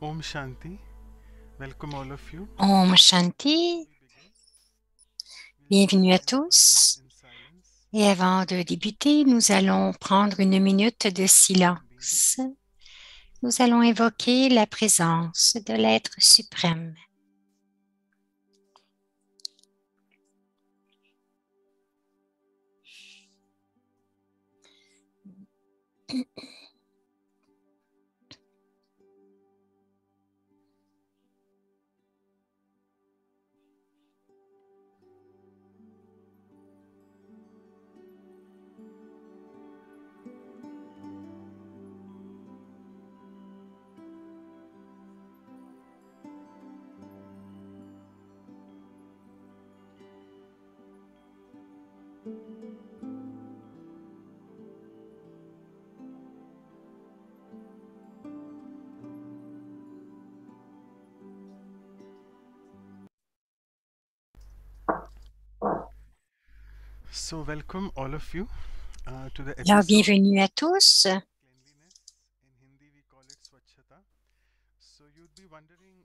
Om Shanti. Welcome all of you. Om Shanti, bienvenue à tous. Et avant de débuter, nous allons prendre une minute de silence. Nous allons évoquer la présence de l'être suprême. So, welcome all of you to the Alors, episode bienvenue à tous. Cleanliness. In Hindi, we call it Swachhata. So, you'd be wondering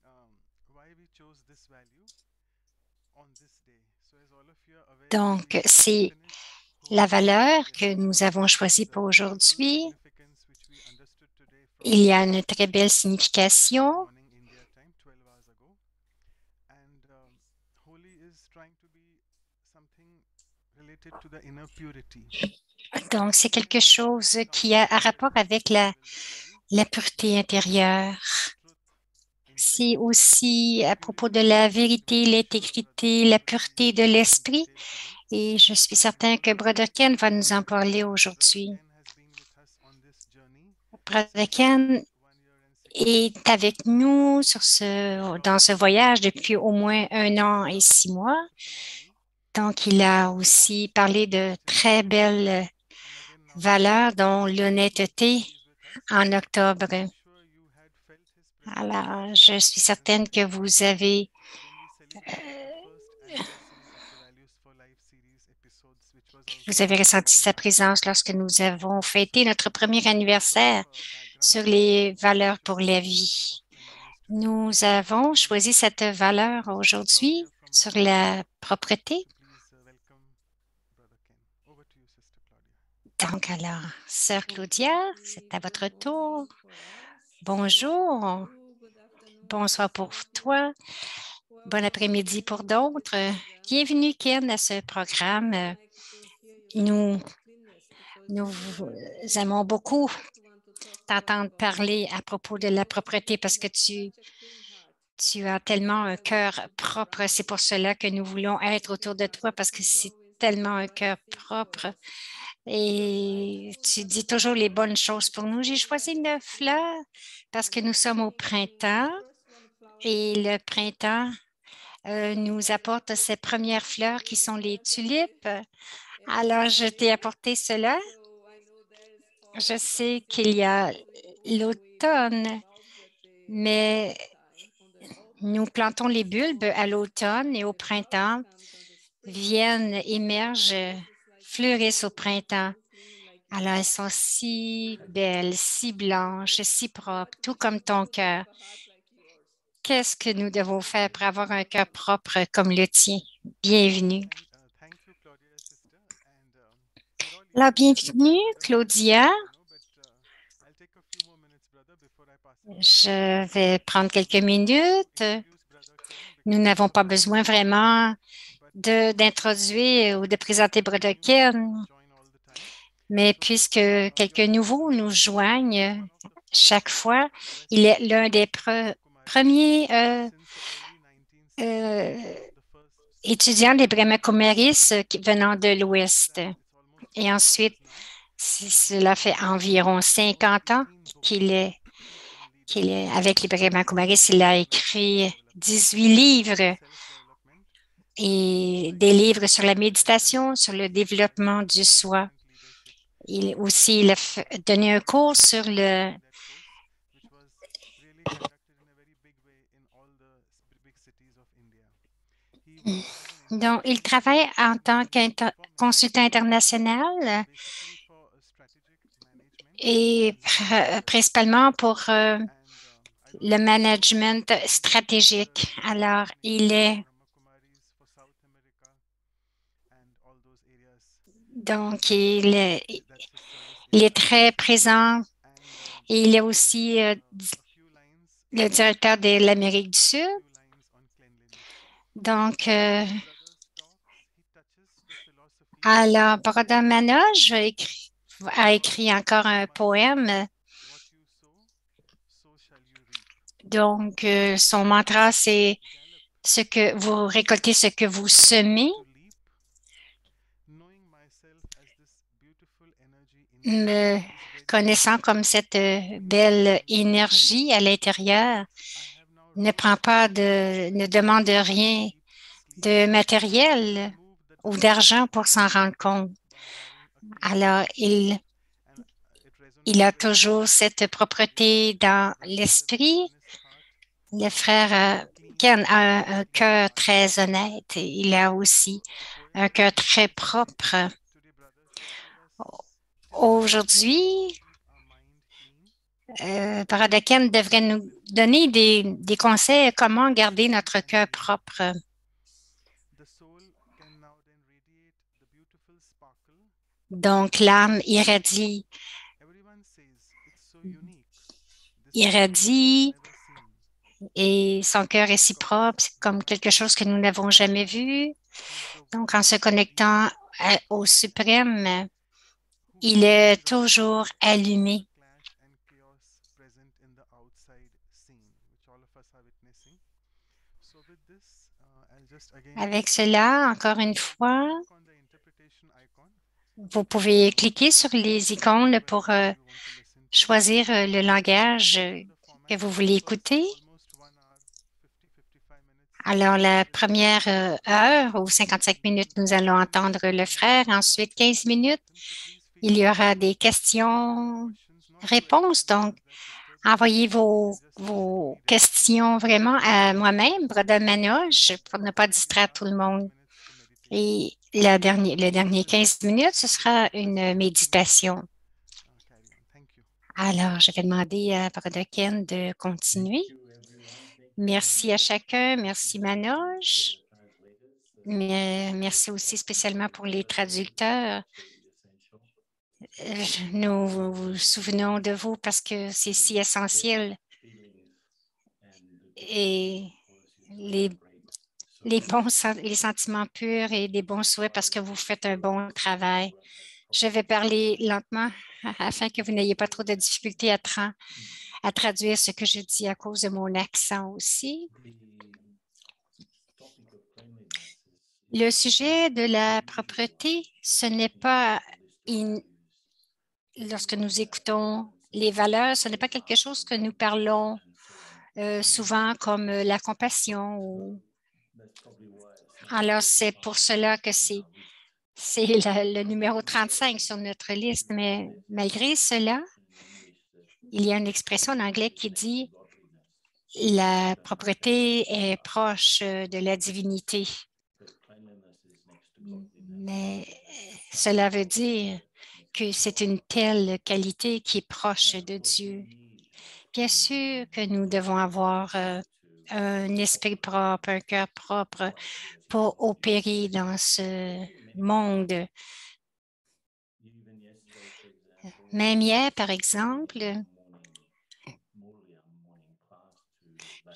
why we chose this value on this day. So, as all of you are aware, Donc, today we c'est finish la Holi valeur que festival, nous avons choisie and pour the full aujourd'hui. significance which we understood today from Il y a the une très belle early in the signification. morning India time, 12 hours ago. And Holi is trying to be something related to the inner purity. Donc, c'est And quelque chose in qui a order un to rapport avec fulfill the value, la pureté intérieure. truth, C'est integrity, aussi à propos de purity, la and the vérité, devotion of l'intégrité, Bhagwan la which we pureté de discussed in l'esprit. detail today. Et je suis certain And que Brother Ken va nous en parler Brother aujourd'hui. Ken has been with us on this journey Brother since last Ken 1 year and 6 months. est avec nous dans ce voyage depuis au He moins un spoke an et about 6 mois. beautiful value Donc, il a of aussi parlé de très authenticity. belles And again, now today, valeurs, dont he l'honnêteté is with us. en octobre. And I'm sure you had felt his presence Alors, je physically suis present certaine que vous avez when we celebrated the first anniversary of the Values for Life series episodes, which was Vous avez organized in ressenti sa Delhi. présence lorsque nous avons fêté notre premier And a bit of anniversaire sur background les valeurs to pour la this value vie. of cleanliness today. Nous avons And choisi I cette would valeur request Claudia aujourd'hui from sur Valley la propreté. to please welcome Brother Ken. Over to you, Sister Claudia. Donc alors, Sœur Om Claudia, Shanti, c'est à good votre tour. morning for us, good evening for Bonjour, you, good afternoon for bonsoir pour some of you. toi, bon Welcome après-midi pour Ken to this d'autres. program. Bienvenue Ken à ce We really programme. like to hear you speak Nous, about cleanness because nous you are really aimons beaucoup want to talk a lot t'entendre about this. parler à propos de And la also propreté because parce you que have such a clean heart. tu as That's tellement un why we cœur want to be propre. around C'est you. pour cela que nous voulons être A autour clean de heart toi that parce que comes c'est always to tellement do un the right cœur things for propre us. So I et chose tu as dis a toujours les flower bonnes choses pour nous. J'ai because we are choisi in une spring fleur parce and que in nous sommes au spring printemps the first one flowers et is le tulip. printemps So nous I apporte ces brought you premières something fleurs very qui sont les special today. tulipes. And Alors, je t'ai apporté cela. so I know there is Je fall sais qu'il passing y and a probably also we plant the l'automne, bulbs at the mais springtime on the autumn. nous plantons les bulbes So à l'automne et au the flowers printemps comes on the spring. viennent, So émergent, this is like fleurissent au printemps. so clean like Alors, elles you. sont si belles, si blanches, si propres, What tout we comme can ton do to cœur. have a heart like yours. Qu'est-ce que nous devons faire pour avoir un cœur Welcome. propre comme le tien? Bienvenue. Thank you, Claudia, sister. And we're all Alors, eagerly bienvenue, anticipating Brother Ken's Claudia. talk, but I'll take a few more minutes, brother, before I pass it to you. Je vais prendre quelques I would like to minutes. introduce Brother Ken Nous because n'avons pas he's besoin already here, vraiment but for d'introduire ou de those présenter who are Brother new and Ken. join all the time. Mais So, puisque quelques your nouveaux nous Brother Ken is joignent one of the chaque first fois, il est resident l'un des Brahma Kumaris premiers since the early 1960s and euh, one of the first étudiants des speakers Brahma Kumaris venant de and after l'Ouest. that it's almost Et 20 ensuite, years now cela fait environ about 50 ans 18 books qu'il est, in qu'il leadership est avec les Brahma Kumaris. Il a development écrit self-development 18 livres self-development et des livres sur la psychology méditation, sur le développement du soi. management leadership Il aussi il a and donné un cours he sur was le. teaching that course which was really conducted in a very big way in all the big cities of India. He works as an Donc, il international travaille en tant leadership performance consultant coach, international basically for strategic management et and leadership development. principalement pour And I le management stratégique. Alors, il est donc il est très présent et il est aussi le directeur de l'Amérique du Sud. Donc, alors, Brother Manoj a écrit encore un poème. Donc, son mantra, c'est ce que vous récoltez, ce que vous semez. Me connaissant comme cette belle énergie à l'intérieur, ne demande rien de matériel ou d'argent pour s'en rendre compte. Alors, il a toujours cette propreté dans l'esprit. Le frère Ken a un cœur très honnête. Il a aussi un cœur très propre. Aujourd'hui, Brother Ken devrait nous donner des conseils à comment garder notre cœur propre. Donc, l'âme irradie et son cœur est si propre, c'est comme quelque chose que nous n'avons jamais vu. Donc, en se connectant au suprême, il est toujours allumé. Avec cela, encore une fois, vous pouvez cliquer sur les icônes pour choisir le langage que vous voulez écouter. Alors, la première heure ou 55 minutes, nous allons entendre le frère. Ensuite, 15 minutes, il y aura des questions-réponses. Donc, envoyez vos questions vraiment à moi-même, Brother Manoj, pour ne pas distraire tout le monde. Et les dernières 15 minutes, ce sera une méditation. Alors, je vais demander à Brother Ken de continuer. Merci à chacun. Merci Manoj. Mais merci aussi spécialement pour les traducteurs. Nous vous souvenons de vous parce que c'est si essentiel. Et les sentiments purs et des bons souhaits parce que vous faites un bon travail. Je vais parler lentement afin que vous n'ayez pas trop de difficultés à traduire ce que je dis à cause de mon accent aussi. Le sujet de la propreté, ce n'est pas, lorsque nous écoutons les valeurs, ce n'est pas quelque chose que nous parlons souvent comme la compassion. Alors, c'est pour cela que c'est le numéro 35 sur notre liste, mais malgré cela, il y a une expression en anglais qui dit « la propreté est proche de la divinité ». Mais cela veut dire que c'est une telle qualité qui est proche de Dieu. Bien sûr que nous devons avoir un esprit propre, un cœur propre pour opérer dans ce monde. Même hier, par exemple,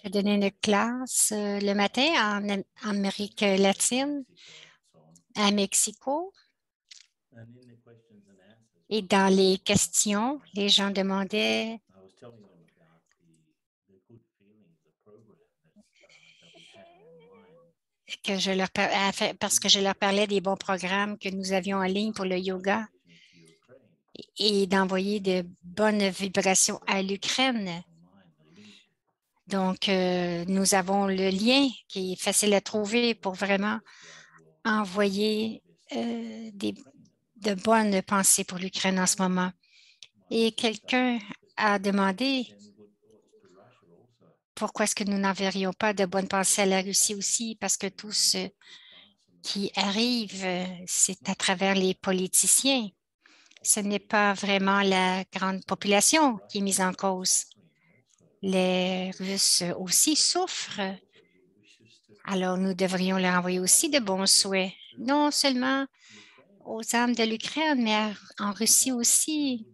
j'ai donné une classe le matin en Amérique latine, à Mexico. Et dans les questions, les gens demandaient parce que je leur parlais des bons programmes que nous avions en ligne pour le yoga et d'envoyer de bonnes vibrations à l'Ukraine. Donc, nous avons le lien qui est facile à trouver pour vraiment envoyer de bonnes pensées pour l'Ukraine en ce moment. Et quelqu'un a demandé pourquoi est-ce que nous n'enverrions pas de bonnes pensées à la Russie aussi, parce que tout ce qui arrive, c'est à travers les politiciens. Ce n'est pas vraiment la grande population qui est mise en cause. Les Russes aussi souffrent. Alors, nous devrions leur envoyer aussi de bons souhaits, non seulement aux âmes de l'Ukraine, mais en Russie aussi.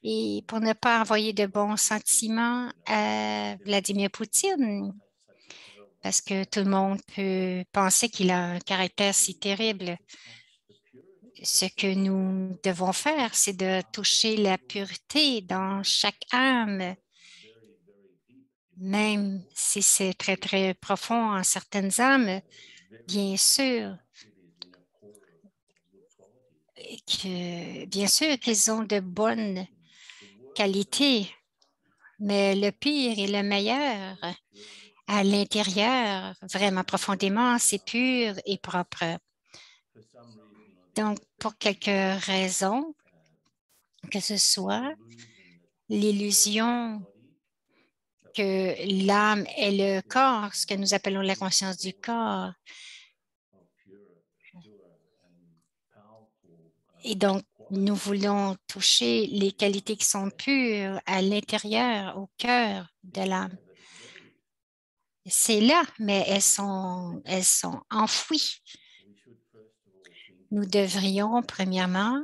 Et pour ne pas envoyer de bons sentiments à Vladimir Poutine, parce que tout le monde peut penser qu'il a un caractère si terrible. Ce que nous devons faire, c'est de toucher la pureté dans chaque âme, même si c'est très, très profond en certaines âmes. Bien sûr qu'ils ont de bonnes qualités, mais le pire et le meilleur à l'intérieur, vraiment profondément, c'est pur et propre. Donc, pour quelques raisons, que ce soit l'illusion que l'âme est le corps, ce que nous appelons la conscience du corps. Et donc, nous voulons toucher les qualités qui sont pures à l'intérieur, au cœur de l'âme. C'est là, mais elles sont enfouies. Nous devrions, premièrement,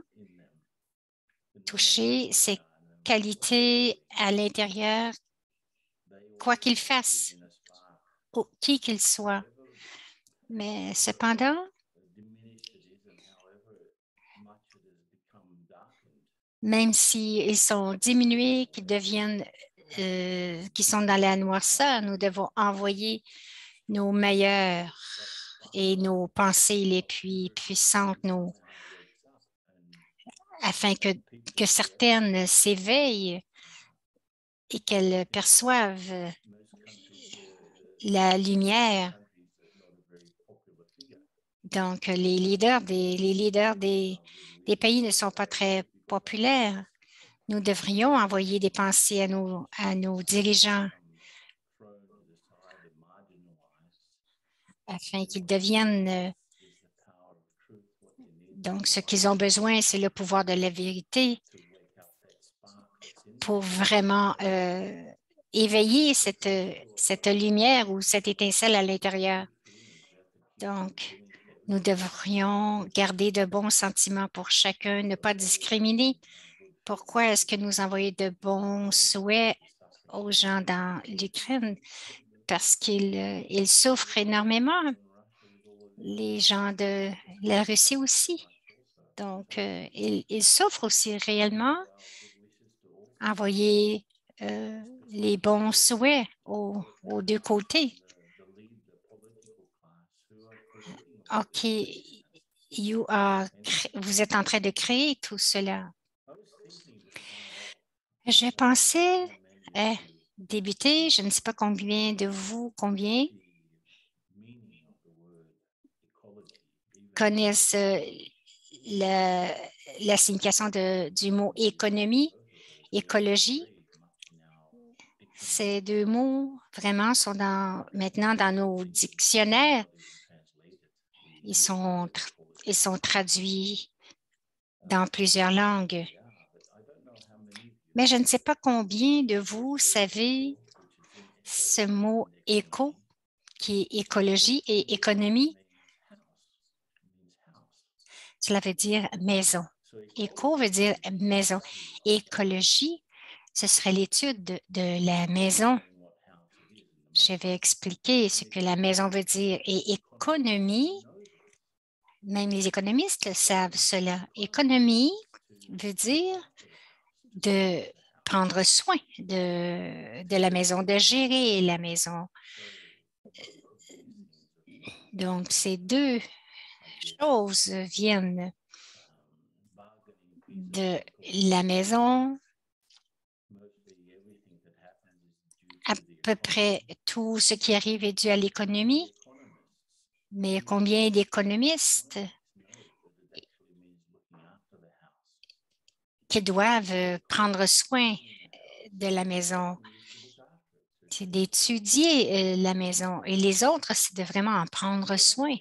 toucher ces qualités à l'intérieur, quoi qu'ils fassent, ou qui qu'ils soient. Mais cependant, même s'ils sont diminués, qu'ils deviennent, qui sont dans la noirceur, nous devons envoyer nos meilleurs et nos pensées les plus puissantes, afin que certaines s'éveillent et qu'elles perçoivent la lumière. Donc, les leaders des pays ne sont pas très populaires. Nous devrions envoyer des pensées à nos dirigeants afin qu'ils deviennent. Donc, ce qu'ils ont besoin, c'est le pouvoir de la vérité pour vraiment éveiller cette lumière ou cette étincelle à l'intérieur. Donc, nous devrions garder de bons sentiments pour chacun, ne pas discriminer. Pourquoi est-ce que nous envoyons de bons souhaits aux gens dans l'Ukraine? Parce qu'ils souffrent énormément. Les gens de la Russie aussi. Donc, ils souffrent aussi réellement. Envoyer les bons souhaits aux deux côtés. OK, vous êtes en train de créer tout cela. Je pensais débuter, je ne sais pas combien de vous, connaissent la signification du mot économie, écologie. Ces deux mots vraiment sont maintenant dans nos dictionnaires. Ils sont traduits dans plusieurs langues. Mais je ne sais pas combien de vous savez ce mot éco, qui est écologie et économie. Cela veut dire maison. Éco veut dire maison. Écologie, ce serait l'étude de la maison. Je vais expliquer ce que la maison veut dire. Et économie, même les économistes savent cela. Économie veut dire de prendre soin de la maison, de gérer la maison. Donc, ces deux choses viennent de la maison. À peu près tout ce qui arrive est dû à l'économie. Mais combien d'économistes qui doivent prendre soin de la maison? C'est d'étudier la maison. Et les autres, c'est de vraiment en prendre soin.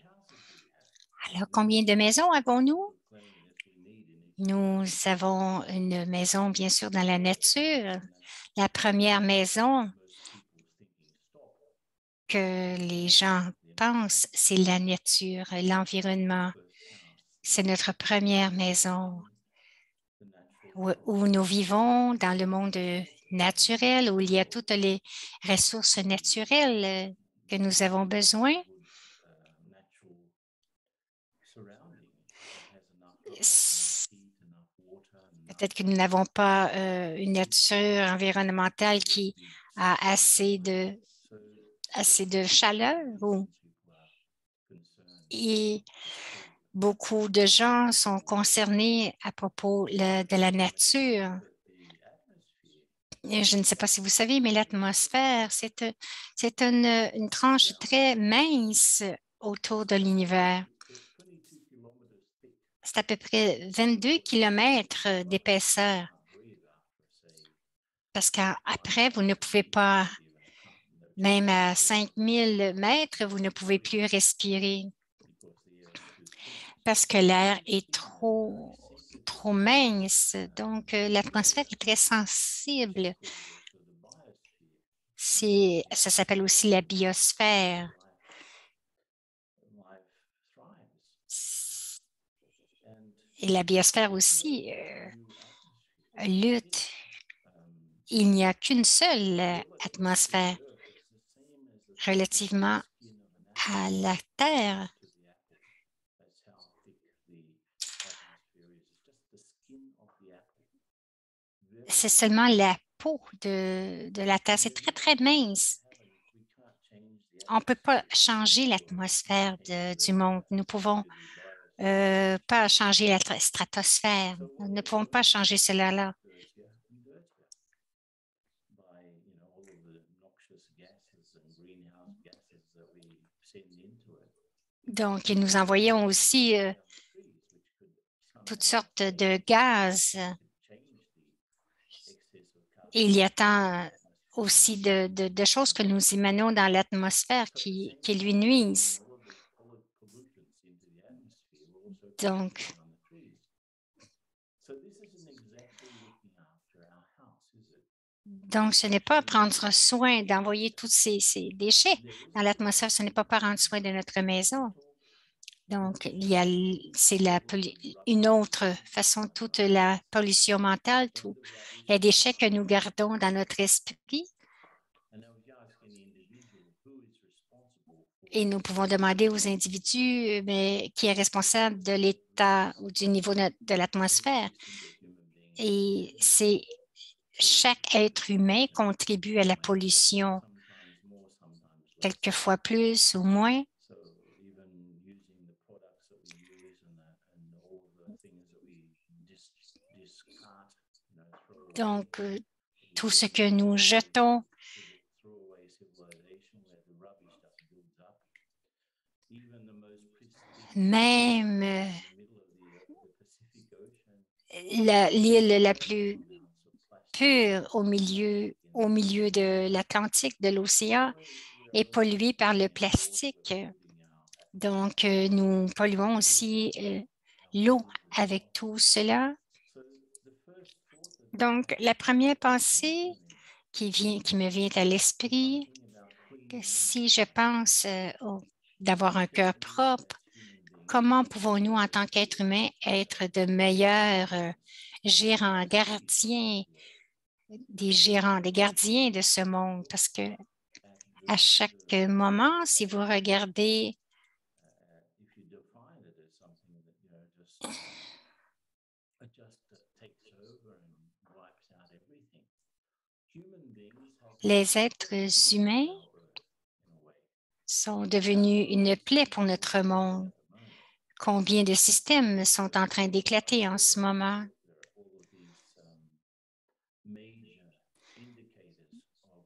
Alors, combien de maisons avons-nous? Nous avons une maison, bien sûr, dans la nature. La première maison que les gens pensent, c'est la nature, l'environnement. C'est notre première maison où nous vivons dans le monde naturel, où il y a toutes les ressources naturelles que nous avons besoin. Peut-être que nous n'avons pas une nature environnementale qui a assez de chaleur et beaucoup de gens sont concernés à propos de la nature. Et je ne sais pas si vous savez, mais l'atmosphère, c'est une tranche très mince autour de l'univers. C'est à peu près 22 kilomètres d'épaisseur. Parce qu'après, vous ne pouvez pas, même à 5000 mètres, vous ne pouvez plus respirer parce que l'air est trop mince. Donc, l'atmosphère est très sensible. Ça s'appelle aussi la biosphère. Et la biosphère aussi lutte. Il n'y a qu'une seule atmosphère relativement à la Terre. C'est seulement la peau de la Terre. C'est très, très mince. On ne peut pas changer l'atmosphère du monde. Nous ne pouvons pas changer la stratosphère. Nous ne pouvons pas changer cela là. Donc, nous envoyons aussi toutes sortes de gaz. Et il y a tant aussi de choses que nous émanons dans l'atmosphère qui lui nuisent. Donc, ce n'est pas prendre soin d'envoyer tous ces déchets dans l'atmosphère, ce n'est pas prendre soin de notre maison. Donc, c'est une autre façon, toute la pollution mentale, tous les déchets que nous gardons dans notre esprit. Et nous pouvons demander aux individus mais, qui est responsable de l'état ou du niveau de l'atmosphère. Et c'est chaque être humain contribue à la pollution, quelquefois plus ou moins. Donc, tout ce que nous jetons, même l'île la plus pure au milieu de l'Atlantique, de l'océan, est polluée par le plastique. Donc, nous polluons aussi l'eau avec tout cela. Donc, la première pensée qui me vient à l'esprit, que si je pense d'avoir un cœur propre, comment pouvons-nous, en tant qu'être humain, être de meilleurs gérants, gardiens, des gardiens de ce monde? Parce que à chaque moment, si vous regardez les êtres humains sont devenus une plaie pour notre monde. Combien de systèmes sont en train d'éclater en ce moment?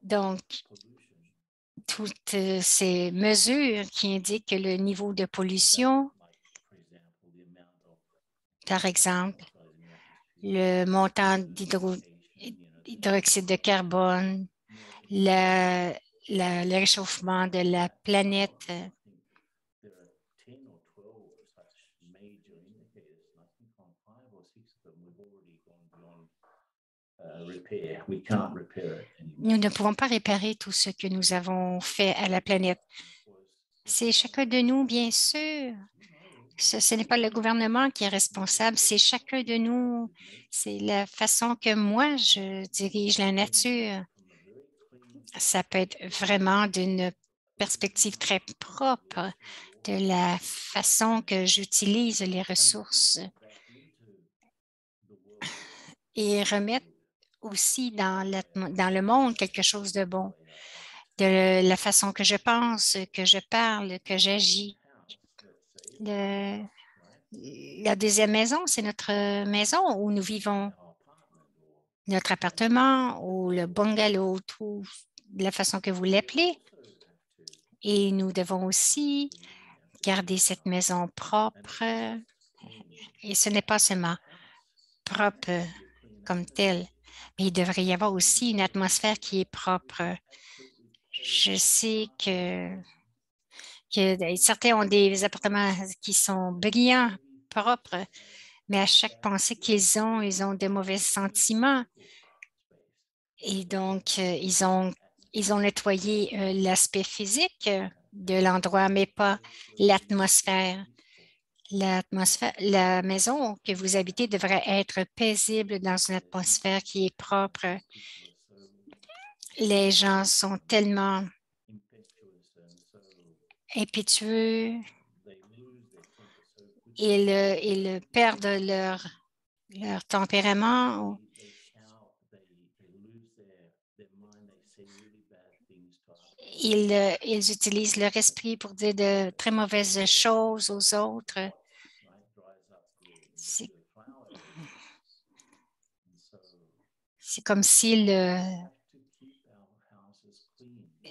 Donc, toutes ces mesures qui indiquent le niveau de pollution, par exemple, le montant d'hydroxyde de carbone, le réchauffement de la planète. Nous ne pouvons pas réparer tout ce que nous avons fait à la planète. C'est chacun de nous, bien sûr. Ce n'est pas le gouvernement qui est responsable, c'est chacun de nous. C'est la façon que moi, je dirige la nature. Ça peut être vraiment d'une perspective très propre de la façon que j'utilise les ressources et remettre aussi dans le monde quelque chose de bon, de la façon que je pense, que je parle, que j'agis. La deuxième maison, c'est notre maison où nous vivons, notre appartement ou le bungalow, tout la façon que vous l'appelez. Et nous devons aussi garder cette maison propre. Et ce n'est pas seulement propre comme tel, mais il devrait y avoir aussi une atmosphère qui est propre. Je sais que certains ont des appartements qui sont brillants, propres, mais à chaque pensée qu'ils ont, ils ont de mauvais sentiments. Et donc, ils ont nettoyé l'aspect physique de l'endroit, mais pas l'atmosphère. La maison que vous habitez devrait être paisible dans une atmosphère qui est propre. Les gens sont tellement impétueux. Ils perdent leur tempérament. Ils utilisent leur esprit pour dire de très mauvaises choses aux autres. C'est comme si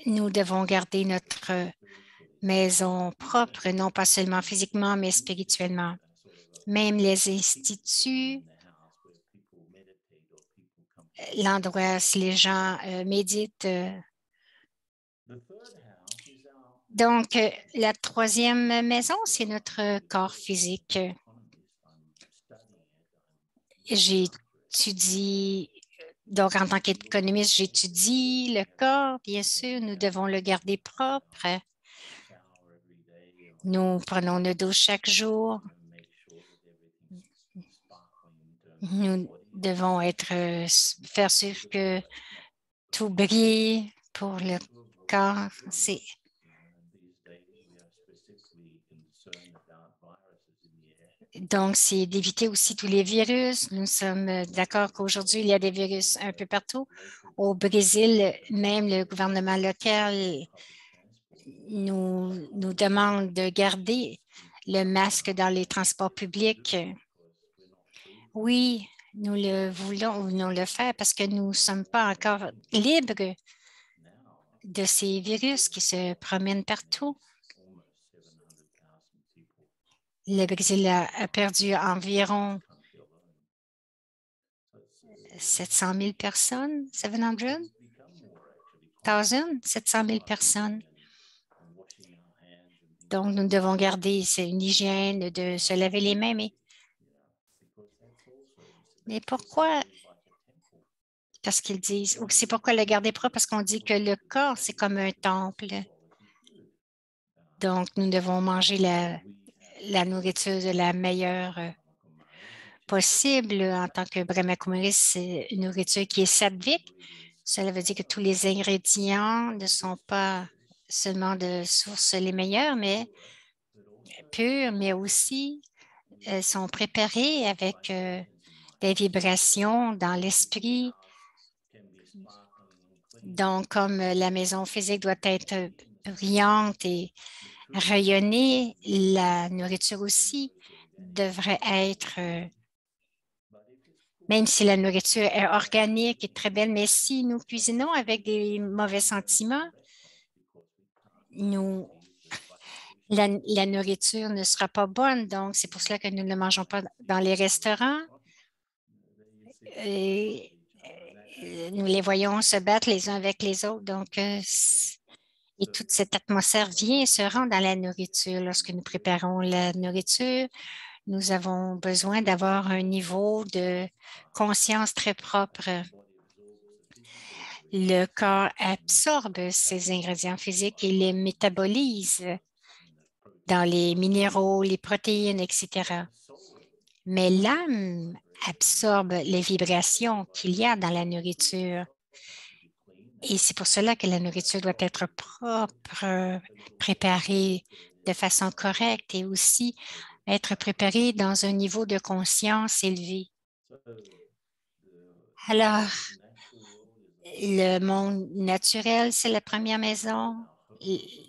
nous devons garder notre maison propre, non pas seulement physiquement, mais spirituellement. Même les instituts, l'endroit où les gens méditent. Donc, la troisième maison, c'est notre corps physique. J'étudie, donc en tant qu'économiste, j'étudie le corps, bien sûr, nous devons le garder propre. Nous prenons nos douches chaque jour. Nous devons faire sûr que tout brille pour le corps. Donc, c'est d'éviter aussi tous les virus. Nous sommes d'accord qu'aujourd'hui, il y a des virus un peu partout. Au Brésil, même le gouvernement local nous demande de garder le masque dans les transports publics. Oui, nous le voulons, nous le faire parce que nous ne sommes pas encore libres de ces virus qui se promènent partout. Le Brésil a perdu environ 700 000 personnes, 700 000 personnes. Donc, nous devons garder une hygiène de se laver les mains. Mais pourquoi? Parce qu'ils disent, ou c'est pourquoi le garder propre, parce qu'on dit que le corps, c'est comme un temple. Donc, nous devons manger la nourriture de la meilleure possible en tant que brahmakumaris, c'est une nourriture qui est sattvique. Cela veut dire que tous les ingrédients ne sont pas seulement de sources les meilleures, mais pures, mais aussi sont préparées avec des vibrations dans l'esprit. Donc, comme la maison physique doit être brillante et rayonnée, la nourriture aussi devrait être, même si la nourriture est organique et très belle, mais si nous cuisinons avec des mauvais sentiments, la nourriture ne sera pas bonne. Donc, c'est pour cela que nous ne mangeons pas dans les restaurants. Et nous les voyons se battre les uns avec les autres. Donc, et toute cette atmosphère vient et se rend dans la nourriture. Lorsque nous préparons la nourriture, Nous avons besoin d'avoir un niveau de conscience très propre. Le corps absorbe ces ingrédients physiques et les métabolise dans les minéraux, les protéines, etc. Mais l'âme absorbe les vibrations qu'il y a dans la nourriture. Et c'est pour cela que la nourriture doit être propre, préparée de façon correcte et aussi être préparée dans un niveau de conscience élevé. Alors, le monde naturel, c'est la première maison.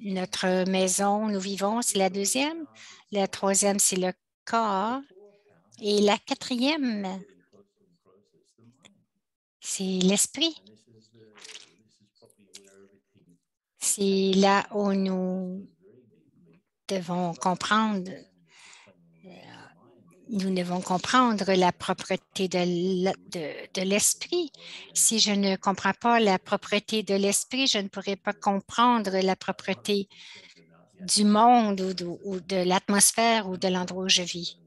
Notre maison, nous vivons, c'est la deuxième. La troisième, c'est le corps. Et la quatrième, c'est l'esprit. C'est là où nous devons comprendre la propreté de l'esprit. Si je ne comprends pas la propreté de l'esprit, je ne pourrai pas comprendre la propreté du monde ou de l'atmosphère ou de l'endroit où je vis.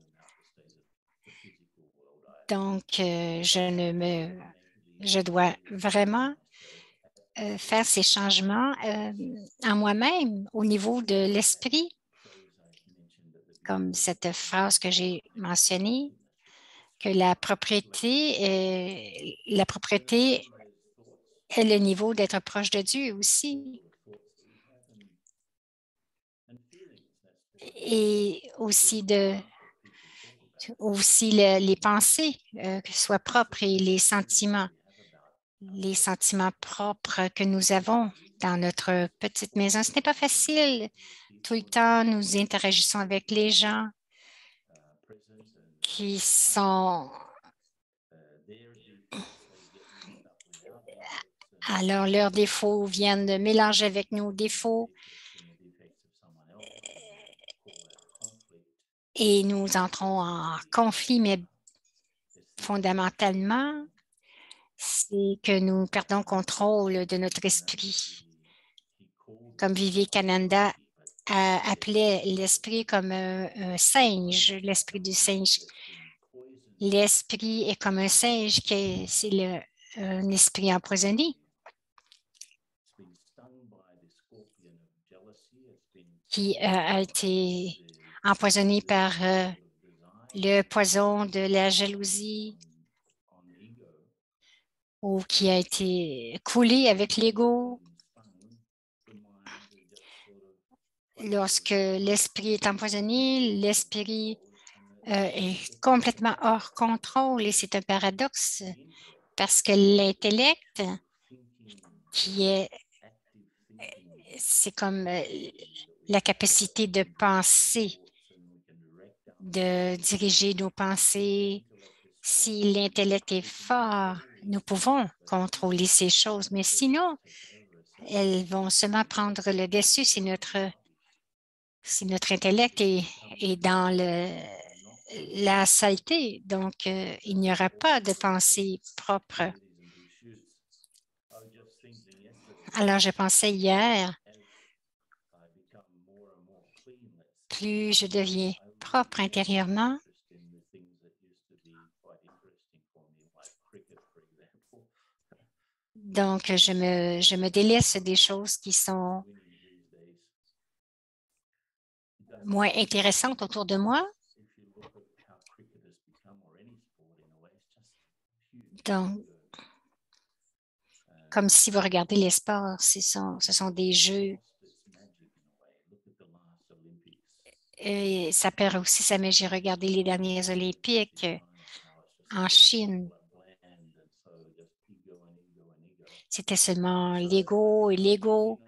Donc, je dois vraiment faire ces changements en moi-même au niveau de l'esprit, comme cette phrase que j'ai mentionnée, que la propriété est le niveau d'être proche de Dieu aussi. Et aussi les pensées, que ce soit propres et les sentiments propres que nous avons dans notre petite maison. Ce n'est pas facile. Tout le temps, nous interagissons avec les gens qui sont... Alors, leurs défauts viennent mélanger avec nos défauts et nous entrons en conflit, mais fondamentalement, c'est que nous perdons contrôle de notre esprit. Comme Vivekananda appelait l'esprit comme un singe, l'esprit du singe. L'esprit est comme un singe, c'est un esprit empoisonné qui a été empoisonné par le poison de la jalousie ou qui a été coulé avec l'ego. Lorsque l'esprit est empoisonné, l'esprit est complètement hors contrôle et c'est un paradoxe parce que l'intellect, c'est comme la capacité de penser, de diriger nos pensées. Si l'intellect est fort, nous pouvons contrôler ces choses, mais sinon, elles vont seulement prendre le dessus si notre intellect est dans la saleté. Donc, il n'y aura pas de pensée propre. Alors, je pensais hier, plus je deviens propre intérieurement, donc je me délaisse des choses qui sont moins intéressantes autour de moi. Donc, comme si vous regardez les sports, ce sont des jeux. Et ça perd aussi sa magie. J'ai regardé les derniers Olympiques en Chine. C'était seulement l'ego et l'ego.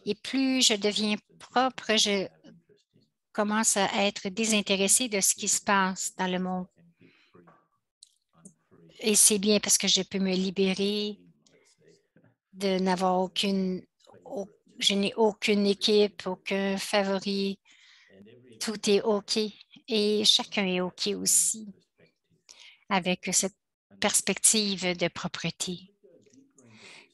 Et plus je deviens propre, je commence à être désintéressée de ce qui se passe dans le monde. Et c'est bien parce que je peux me libérer de n'avoir je n'ai aucune équipe, aucun favori. Tout est OK et chacun est OK aussi avec cette perspective de propreté.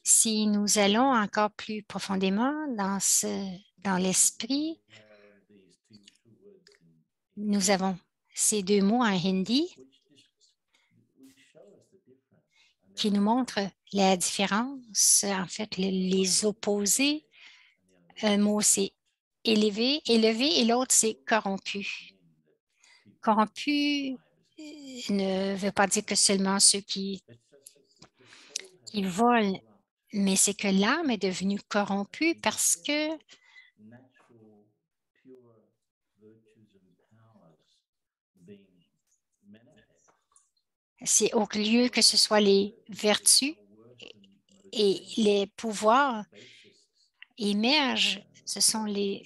Si nous allons encore plus profondément dans l'esprit, nous avons ces deux mots en hindi qui nous montrent la différence, en fait, les opposés. Un mot, c'est élevé et l'autre, c'est corrompu. Corrompu ne veut pas dire que seulement ceux qui volent, mais c'est que l'âme est devenue corrompue parce que c'est au lieu que ce soit les vertus et les pouvoirs émergent, ce sont les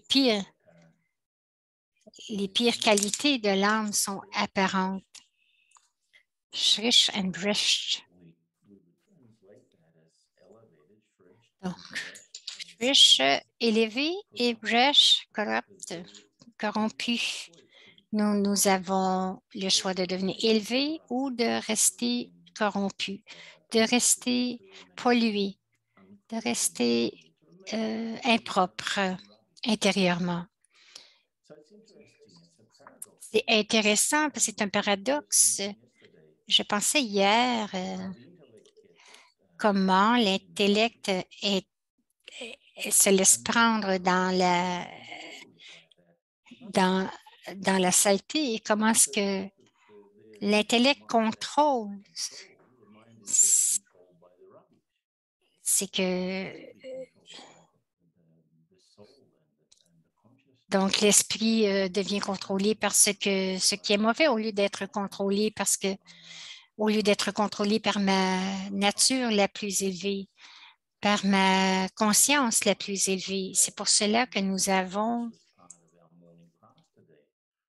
pires qualités de l'âme sont apparentes. Shrish and Brish. Donc, Shrish, élevé, et Brish, corrompu. Nous avons le choix de devenir élevé ou de rester corrompu, de rester pollué, de rester impropre intérieurement. C'est intéressant parce que c'est un paradoxe. Je pensais hier comment l'intellect se laisse prendre dans la saleté et comment est-ce que l'intellect contrôle. C'est que donc l'esprit devient contrôlé par ce qui est mauvais au lieu d'être contrôlé par ma nature la plus élevée, par ma conscience la plus élevée. C'est pour cela que nous avons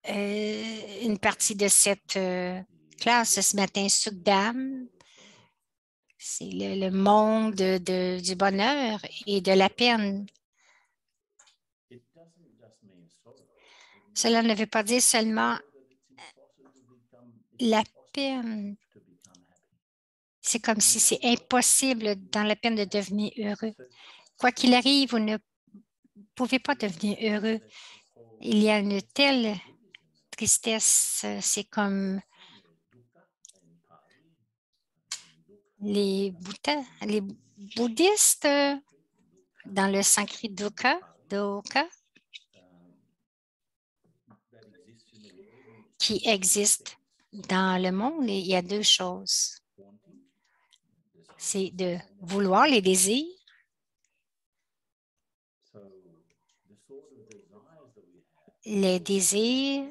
une partie de cette classe ce matin, Sukdam. C'est le monde du bonheur et de la peine. Cela ne veut pas dire seulement la peine. C'est comme si c'est impossible dans la peine de devenir heureux. Quoi qu'il arrive, vous ne pouvez pas devenir heureux. Il y a une telle tristesse. C'est comme les bouddhistes dans le Sanskrit Dukkha, qui existent dans le monde. Et il y a deux choses. C'est de vouloir les désirs. Les désirs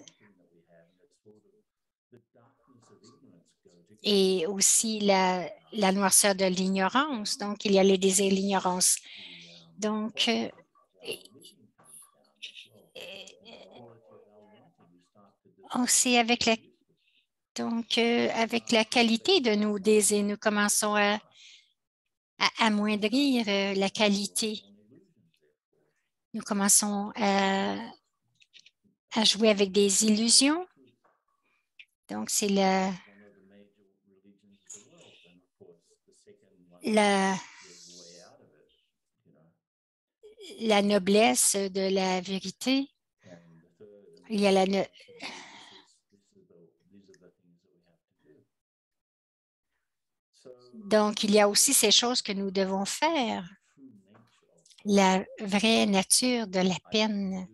et aussi la noirceur de l'ignorance. Donc, il y a les désirs et l'ignorance. Donc, c'est avec la qualité de nos désirs, nous commençons à amoindrir la qualité. Nous commençons à jouer avec des illusions. Donc, c'est la noblesse de la vérité. Il y a Donc, il y a aussi ces choses que nous devons faire. La vraie nature de la peine.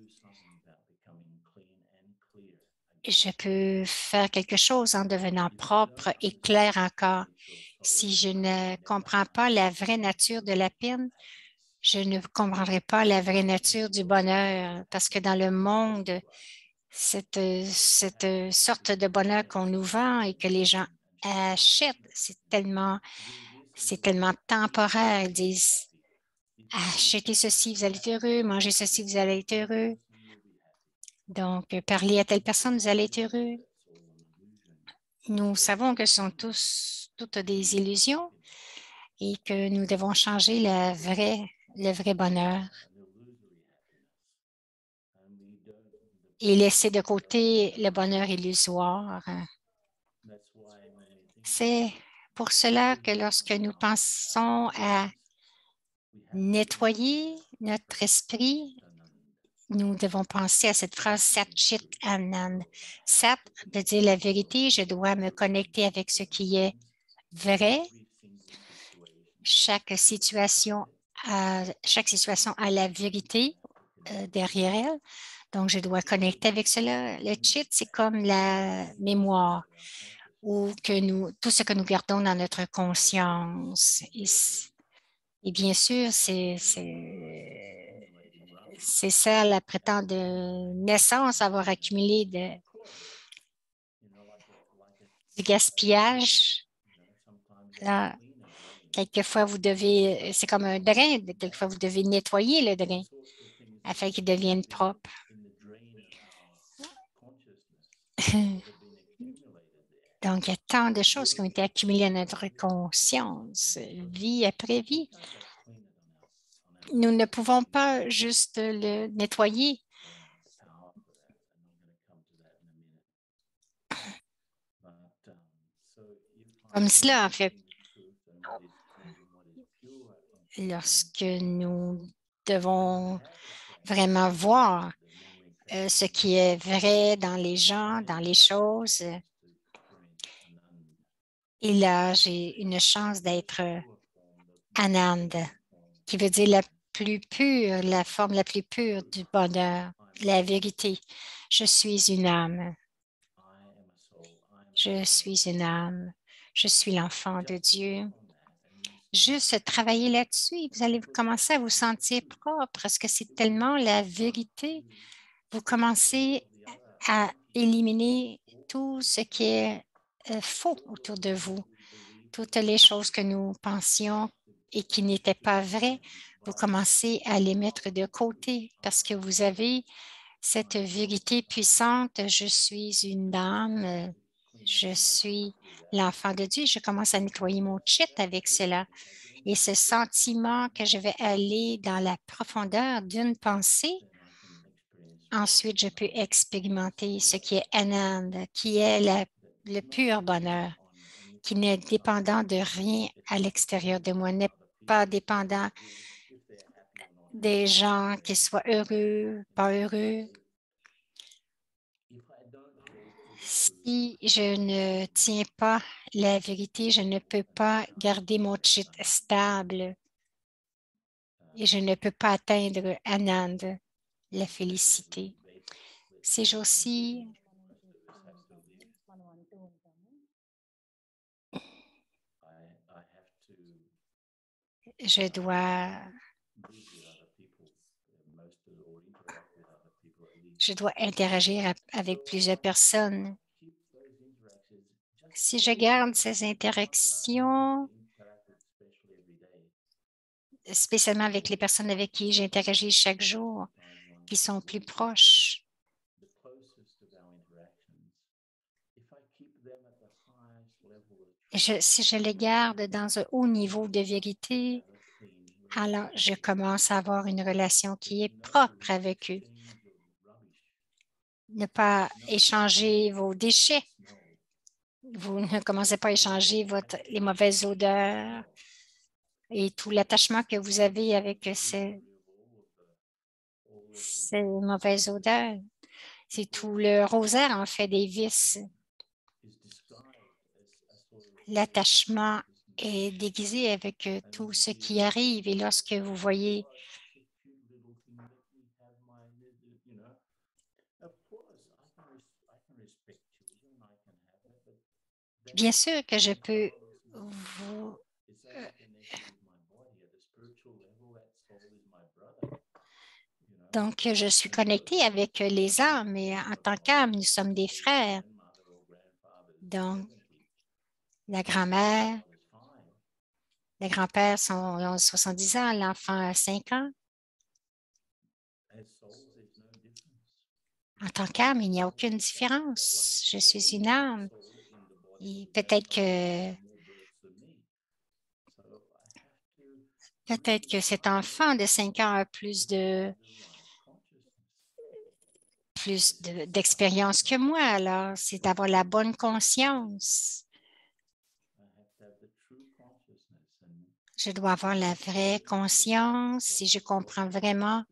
Je peux faire quelque chose en devenant propre et clair encore. Si je ne comprends pas la vraie nature de la peine, je ne comprendrai pas la vraie nature du bonheur parce que dans le monde, cette sorte de bonheur qu'on nous vend et que les gens achètent, c'est tellement temporaire. Ils disent achetez ceci, vous allez être heureux, mangez ceci, vous allez être heureux. Donc, parlez à telle personne, vous allez être heureux. Nous savons que ce sont toutes des illusions et que nous devons changer le vrai bonheur et laisser de côté le bonheur illusoire. C'est pour cela que lorsque nous pensons à nettoyer notre esprit, nous devons penser à cette phrase Sat Chit Anand. Sat veut dire la vérité, je dois me connecter avec ce qui est vrai. Chaque situation a la vérité derrière elle. Donc, je dois connecter avec cela. Le chit, c'est comme la mémoire ou tout ce que nous gardons dans notre conscience. Et bien sûr, c'est ça la prétendue naissance, avoir accumulé du gaspillage. Là, quelquefois, c'est comme un drain, quelquefois, vous devez nettoyer le drain afin qu'il devienne propre. Donc, il y a tant de choses qui ont été accumulées à notre conscience, vie après vie. Nous ne pouvons pas juste le nettoyer. Comme cela, en fait, lorsque nous devons vraiment voir ce qui est vrai dans les gens, dans les choses. Et là, j'ai une chance d'être Anand, qui veut dire la plus pure, la forme la plus pure du bonheur, la vérité. Je suis une âme. Je suis une âme. Je suis l'enfant de Dieu. Juste travailler là-dessus, vous allez commencer à vous sentir propre parce que c'est tellement la vérité. Vous commencez à éliminer tout ce qui est faux autour de vous, toutes les choses que nous pensions et qui n'étaient pas vraies. Vous commencez à les mettre de côté parce que vous avez cette vérité puissante. Je suis une âme, je suis l'enfant de Dieu. Je commence à nettoyer mon chit avec cela. Et ce sentiment que je vais aller dans la profondeur d'une pensée, ensuite, je peux expérimenter ce qui est Anand, qui est le pur bonheur, qui n'est dépendant de rien à l'extérieur de moi, n'est pas dépendant des gens, qu'ils soient heureux, pas heureux. Si je ne tiens pas la vérité, je ne peux pas garder mon chit stable et je ne peux pas atteindre Anand, la félicité. Ces jours-ci, je dois interagir avec plusieurs personnes. Si je garde ces interactions, spécialement avec les personnes avec qui j'interagis chaque jour, qui sont plus proches, si je les garde dans un haut niveau de vérité, alors je commence à avoir une relation qui est propre avec eux. Ne pas échanger vos déchets. Vous ne commencez pas à échanger les mauvaises odeurs et tout l'attachement que vous avez avec ces mauvaises odeurs. C'est tout le rosaire, en fait, des vices. L'attachement est déguisé avec tout ce qui arrive et lorsque vous voyez bien sûr que je peux vous donc je suis connectée avec les âmes, mais en tant qu'âme, nous sommes des frères. Donc, la grand-mère, les grands-pères ont 70 ans, l'enfant a 5 ans. En tant qu'âme, il n'y a aucune différence. Je suis une âme. Et peut-être que cet enfant de 5 ans a plus d'expérience que moi. Alors, c'est d'avoir la bonne conscience. Je dois avoir la vraie conscience. Si je me comprends vraiment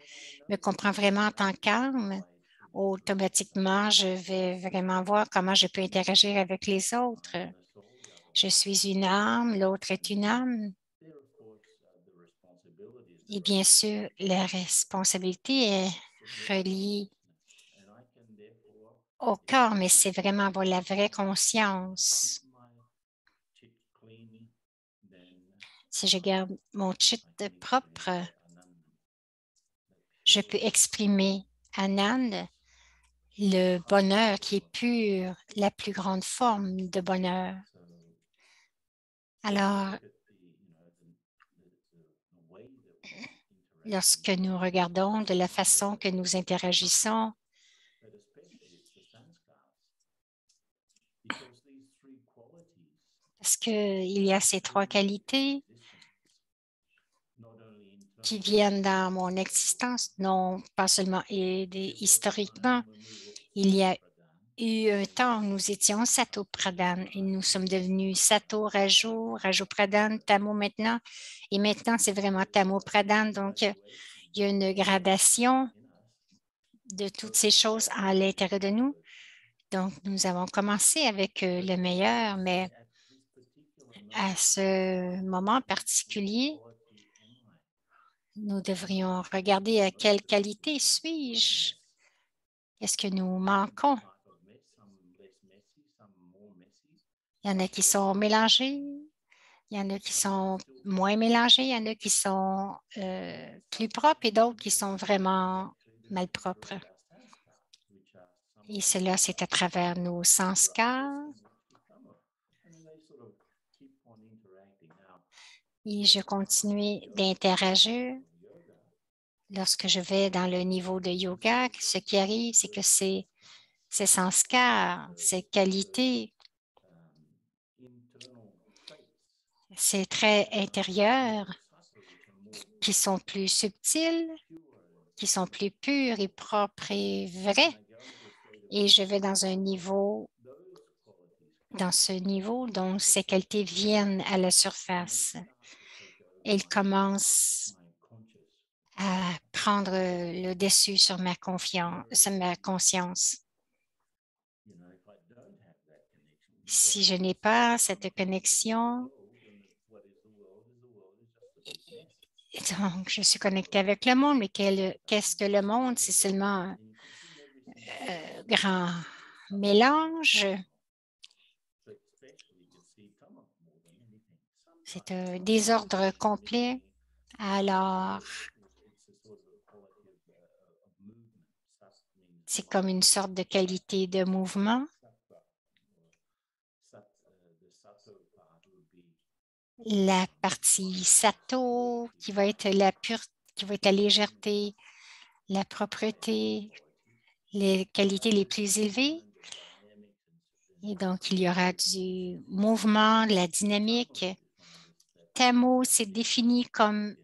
en tant qu'âme, automatiquement, je vais vraiment voir comment je peux interagir avec les autres. Je suis une âme, l'autre est une âme. Et bien sûr, la responsabilité est reliée au corps, mais c'est vraiment avoir la vraie conscience. Si je garde mon chit propre, je peux exprimer Anand, le bonheur qui est pur, la plus grande forme de bonheur. Alors, lorsque nous regardons de la façon que nous interagissons, parce qu'il y a ces trois qualités qui viennent dans mon existence, non pas seulement historiquement. Il y a eu un temps où nous étions Sato Pradhan et nous sommes devenus Sato, Raju Pradhan, Tamo maintenant. Et maintenant, c'est vraiment Tamo Pradhan. Donc, il y a une gradation de toutes ces choses à l'intérieur de nous. Donc, nous avons commencé avec le meilleur, mais à ce moment particulier, nous devrions regarder à quelle qualité suis-je. Qu'est-ce que nous manquons? Il y en a qui sont mélangés, il y en a qui sont moins mélangés, il y en a qui sont plus propres et d'autres qui sont vraiment malpropres. Et cela, c'est à travers nos sanskars. Et je continue d'interagir. Lorsque je vais dans le niveau de yoga, ce qui arrive, c'est que ces sanskars, ces qualités, ces traits intérieurs qui sont plus subtils, qui sont plus purs et propres et vrais. Et je vais dans ce niveau dont ces qualités viennent à la surface. Elles commencent à prendre le dessus sur ma conscience. Si je n'ai pas cette connexion, donc je suis connectée avec le monde, mais qu'est-ce que le monde? C'est seulement un grand mélange. C'est un désordre complet. Alors, c'est comme une sorte de qualité de mouvement. La partie sato qui va être la pureté, qui va être la légèreté, la propreté, les qualités les plus élevées. Et donc, il y aura du mouvement, de la dynamique. Tamo, c'est défini comme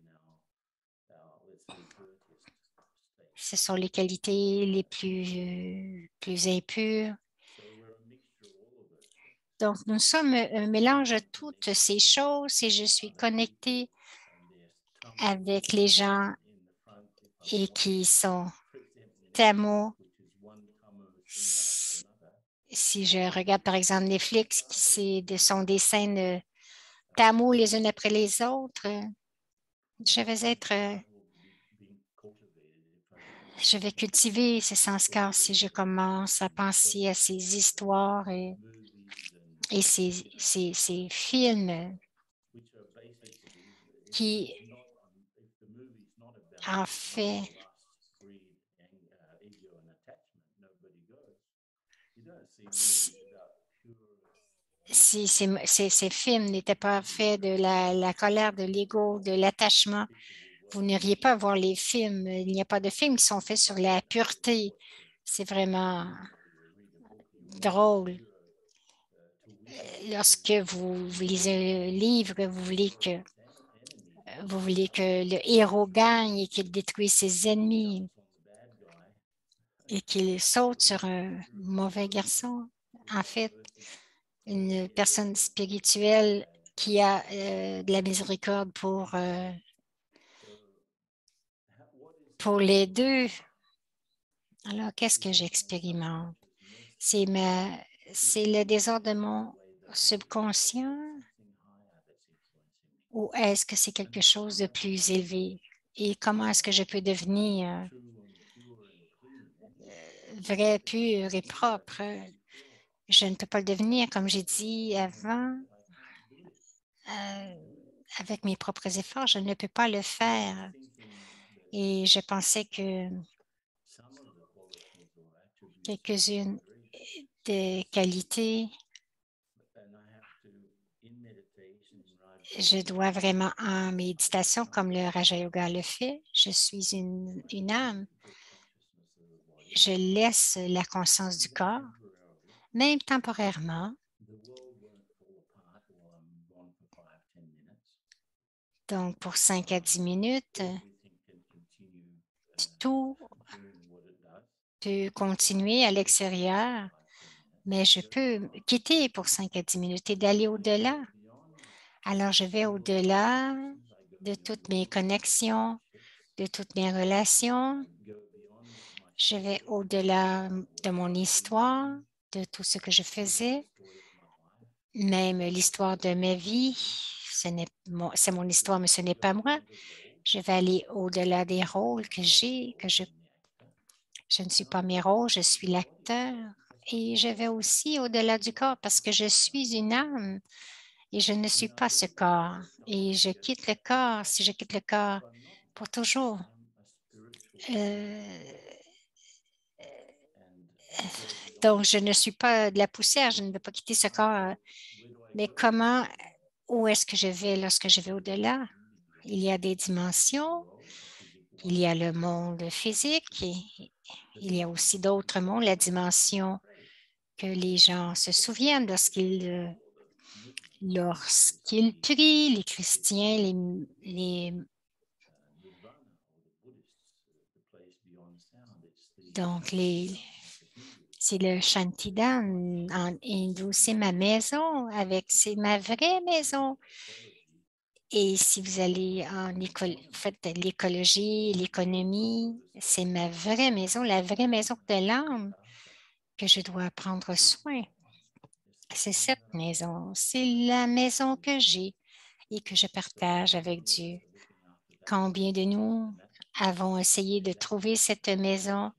ce sont les qualités les plus impures. Donc, nous sommes un mélange de toutes ces choses et je suis connectée avec les gens et qui sont Tamo. Si je regarde par exemple Netflix, ce sont des scènes Tamo les unes après les autres, je vais cultiver ces sanskars si je commence à penser à ces histoires et ces films qui, en fait, si ces films n'étaient pas faits de la colère, de l'ego, de l'attachement, vous n'iriez pas voir les films. Il n'y a pas de films qui sont faits sur la pureté. C'est vraiment drôle. Lorsque vous lisez un livre, vous voulez que le héros gagne et qu'il détruise ses ennemis et qu'il saute sur un mauvais garçon. En fait, une personne spirituelle qui a de la miséricorde pour les deux. Alors, qu'est-ce que j'expérimente? C'est le désordre de mon subconscient ou est-ce que c'est quelque chose de plus élevé? Et comment est-ce que je peux devenir vrai, pur et propre? Je ne peux pas le devenir, comme j'ai dit avant, avec mes propres efforts. Je ne peux pas le faire. Et je pensais que quelques-unes des qualités, je dois vraiment en méditation, comme le Raja Yoga le fait. Je suis une âme. Je laisse la conscience du corps, même temporairement. Donc, pour 5 à 10 minutes, tout peut continuer à l'extérieur, mais je peux quitter pour 5 à 10 minutes et d'aller au-delà. Alors, je vais au-delà de toutes mes connexions, de toutes mes relations. Je vais au-delà de mon histoire, de tout ce que je faisais, même l'histoire de ma vie. C'est mon histoire, mais ce n'est pas moi. Je vais aller au-delà des rôles que j'ai, je ne suis pas mes rôles, je suis l'acteur. Et je vais aussi au-delà du corps parce que je suis une âme et je ne suis pas ce corps. Et je quitte le corps, si je quitte le corps pour toujours. Donc, je ne suis pas de la poussière, je ne veux pas quitter ce corps. Mais où est-ce que je vais lorsque je vais au-delà? Il y a des dimensions, il y a le monde physique et il y a aussi d'autres mondes, la dimension que les gens se souviennent lorsqu'ils prient, les chrétiens, donc c'est le Shantidan en hindou, c'est ma maison, c'est ma vraie maison. Et si vous allez faites l'écologie, l'économie, c'est ma vraie maison, la vraie maison de l'âme que je dois prendre soin. C'est cette maison, c'est la maison que j'ai et que je partage avec Dieu. Combien de nous avons essayé de trouver cette maison,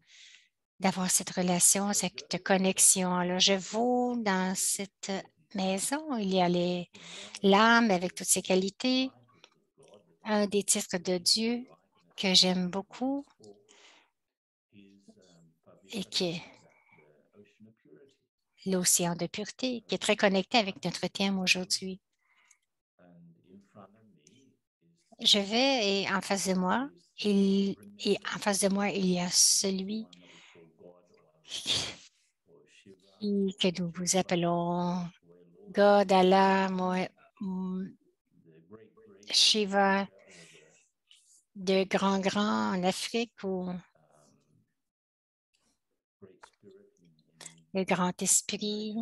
d'avoir cette relation, cette connexion? Alors, je vais dans cette maison. Il y a l'âme avec toutes ses qualités. Un des titres de Dieu que j'aime beaucoup et qui est l'océan de pureté, qui est très connecté avec notre thème aujourd'hui. Je vais et en face de moi, il y a celui que nous vous appelons God, Allah, Shiva, de grand en Afrique ou le grand esprit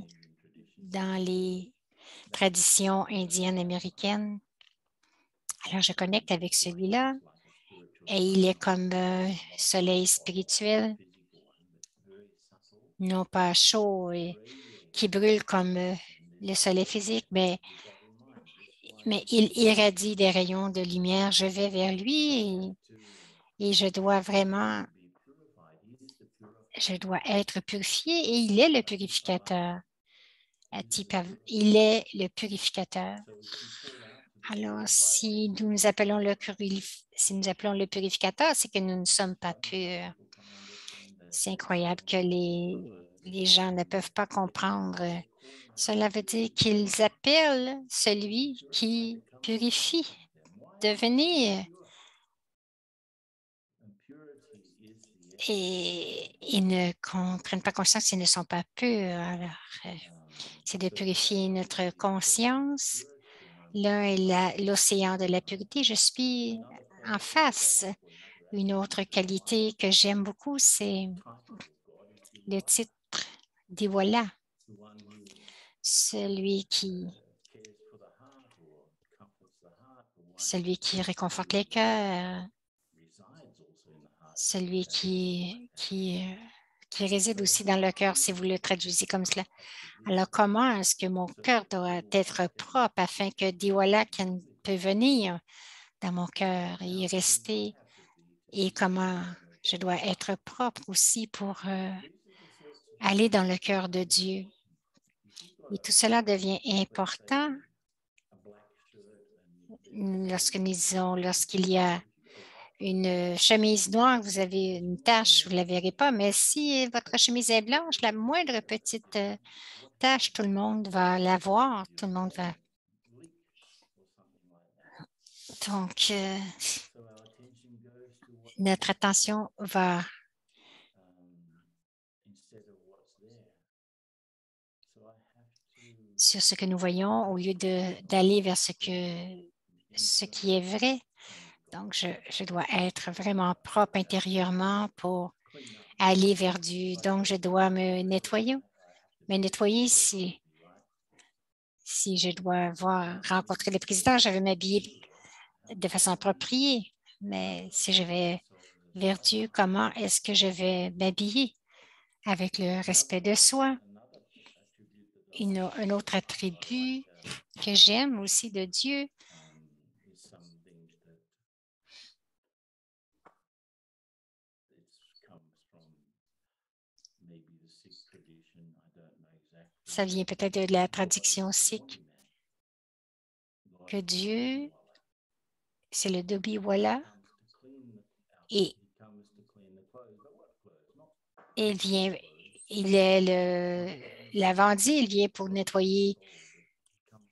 dans les traditions indiennes américaines. Alors, je connecte avec celui-là et il est comme un soleil spirituel, non pas chaud et qui brûle comme le soleil physique, mais il irradie des rayons de lumière. Je vais vers lui et je dois être purifié et il est le purificateur. Il est le purificateur. Alors, si nous appelons le purificateur, c'est que nous ne sommes pas purs. C'est incroyable que les gens ne peuvent pas comprendre. Cela veut dire qu'ils appellent celui qui purifie devenir. Et ils ne prennent pas conscience qu'ils ne sont pas purs. Alors, c'est de purifier notre conscience. L'un est l'océan de la pureté. Je suis en face. Une autre qualité que j'aime beaucoup, c'est le titre d'Iwala, celui qui celui qui réconforte les cœurs, celui qui réside aussi dans le cœur, si vous le traduisez comme cela. Alors, comment est-ce que mon cœur doit être propre afin que Diwalakan peut venir dans mon cœur et y rester? Et comment je dois être propre aussi pour aller dans le cœur de Dieu? Et tout cela devient important lorsqu'il y a une chemise noire, vous avez une tache, vous ne la verrez pas, mais si votre chemise est blanche, la moindre petite tache, tout le monde va la voir, tout le monde va. Donc, notre attention va sur ce que nous voyons au lieu d'aller vers ce qui est vrai. Donc, je dois être vraiment propre intérieurement pour aller vers Dieu. Donc, je dois me nettoyer si je dois rencontrer le président, je vais m'habiller de façon appropriée. Mais si je vais vers Dieu, comment est-ce que je vais m'habiller? Avec le respect de soi. Un autre attribut que j'aime aussi de Dieu, ça vient peut-être de la tradition sikh, que Dieu, c'est le Dobiwala, et il est le lavandier, il vient pour nettoyer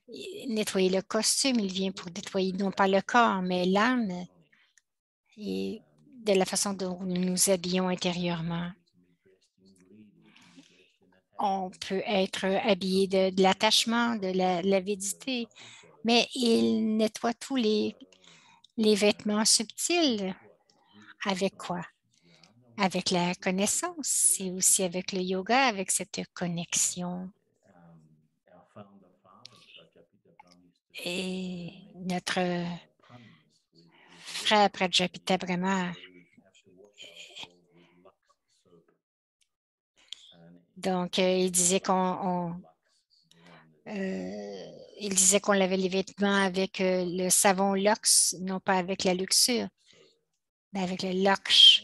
le costume, il vient pour nettoyer non pas le corps, mais l'âme et de la façon dont nous nous habillons intérieurement. On peut être habillé de l'attachement, de l'avidité, mais il nettoie tous les vêtements subtils. Avec quoi? Avec la connaissance et aussi avec le yoga, avec cette connexion. Et notre frère Prajapita Brahma, donc il disait qu'on lavait les vêtements avec le savon Lux, non pas avec la luxure, mais avec le Lux.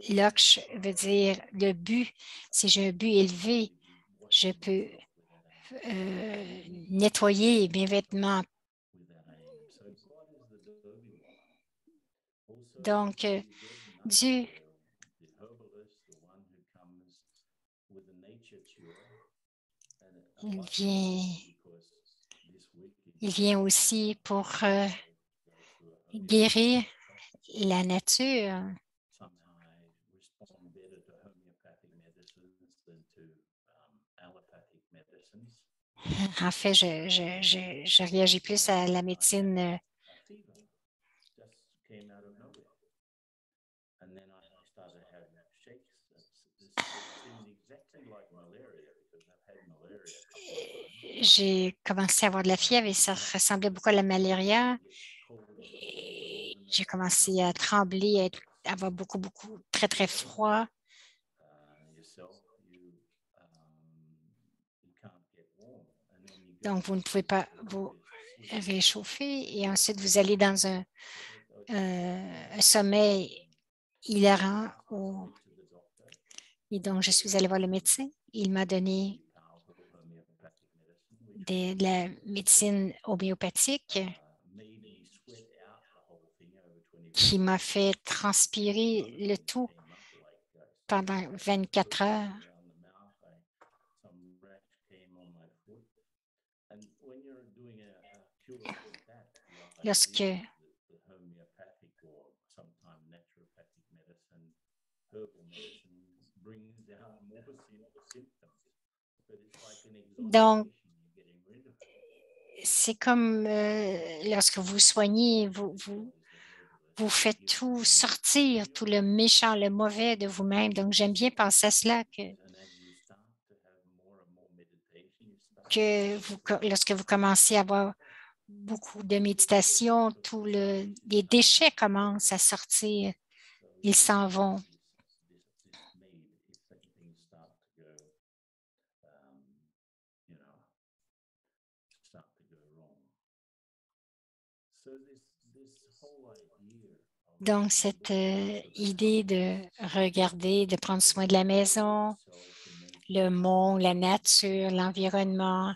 Lux veut dire le but. Si j'ai un but élevé, je peux nettoyer mes vêtements. Donc, Dieu, il vient aussi pour guérir la nature. En fait, je réagis plus à la médecine j'ai commencé à avoir de la fièvre et ça ressemblait beaucoup à la malaria. J'ai commencé à trembler, à avoir beaucoup, très, très froid. Donc, vous ne pouvez pas vous réchauffer et ensuite vous allez dans un sommeil hilarant. Et donc, je suis allée voir le médecin. Il m'a donné de la médecine homéopathique qui m'a fait transpirer le tout pendant 24 heures. Lorsque donc, c'est comme lorsque vous soignez, vous faites tout sortir, tout le méchant, le mauvais de vous-même. Donc, j'aime bien penser à cela lorsque vous commencez à avoir beaucoup de méditation, les déchets commencent à sortir. Ils s'en vont. Donc, cette idée de regarder, de prendre soin de la maison, le monde, la nature, l'environnement,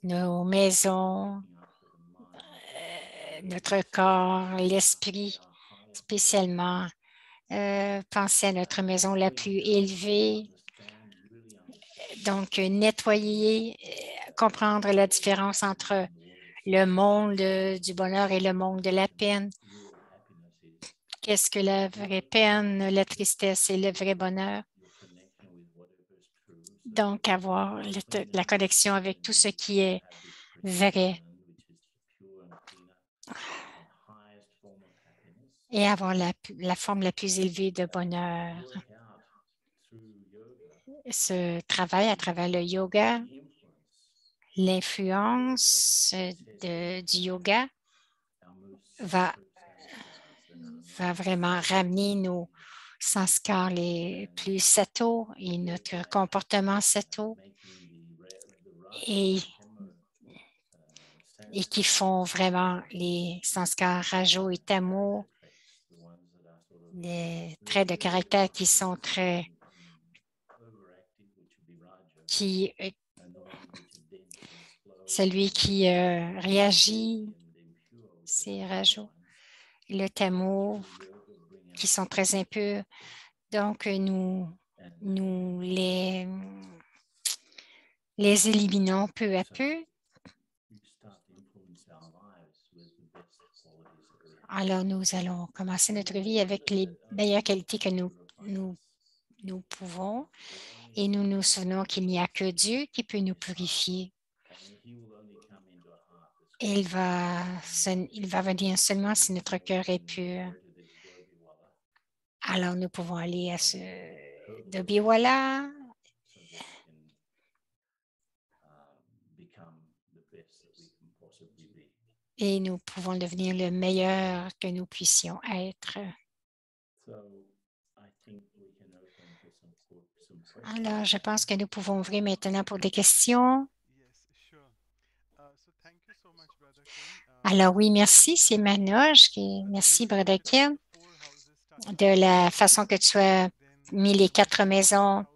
nos maisons, notre corps, l'esprit, spécialement. Penser à notre maison la plus élevée. Donc, nettoyer, comprendre la différence entre le monde du bonheur et le monde de la peine. Qu'est-ce que la vraie peine, la tristesse et le vrai bonheur? Donc, avoir la connexion avec tout ce qui est vrai et avoir la forme la plus élevée de bonheur. Ce travail à travers le yoga, l'influence du yoga va vraiment ramener nos sanskars les plus sato et notre comportement sato et qui font vraiment les sanskars rajo et tamo, les traits de caractère qui sont celui qui réagit, c'est rajo. Le tamo, qui sont très impurs. Donc, nous les éliminons peu à peu. Alors, nous allons commencer notre vie avec les meilleures qualités que nous pouvons et nous nous souvenons qu'il n'y a que Dieu qui peut nous purifier. Et il va venir seulement si notre cœur est pur. Alors, nous pouvons aller à ce Dobiwala et nous pouvons devenir le meilleur que nous puissions être. Alors, je pense que nous pouvons ouvrir maintenant pour des questions. Alors oui, merci, c'est Manoj. Merci, Brother Ken, de la façon que tu as mis les 4 maisons.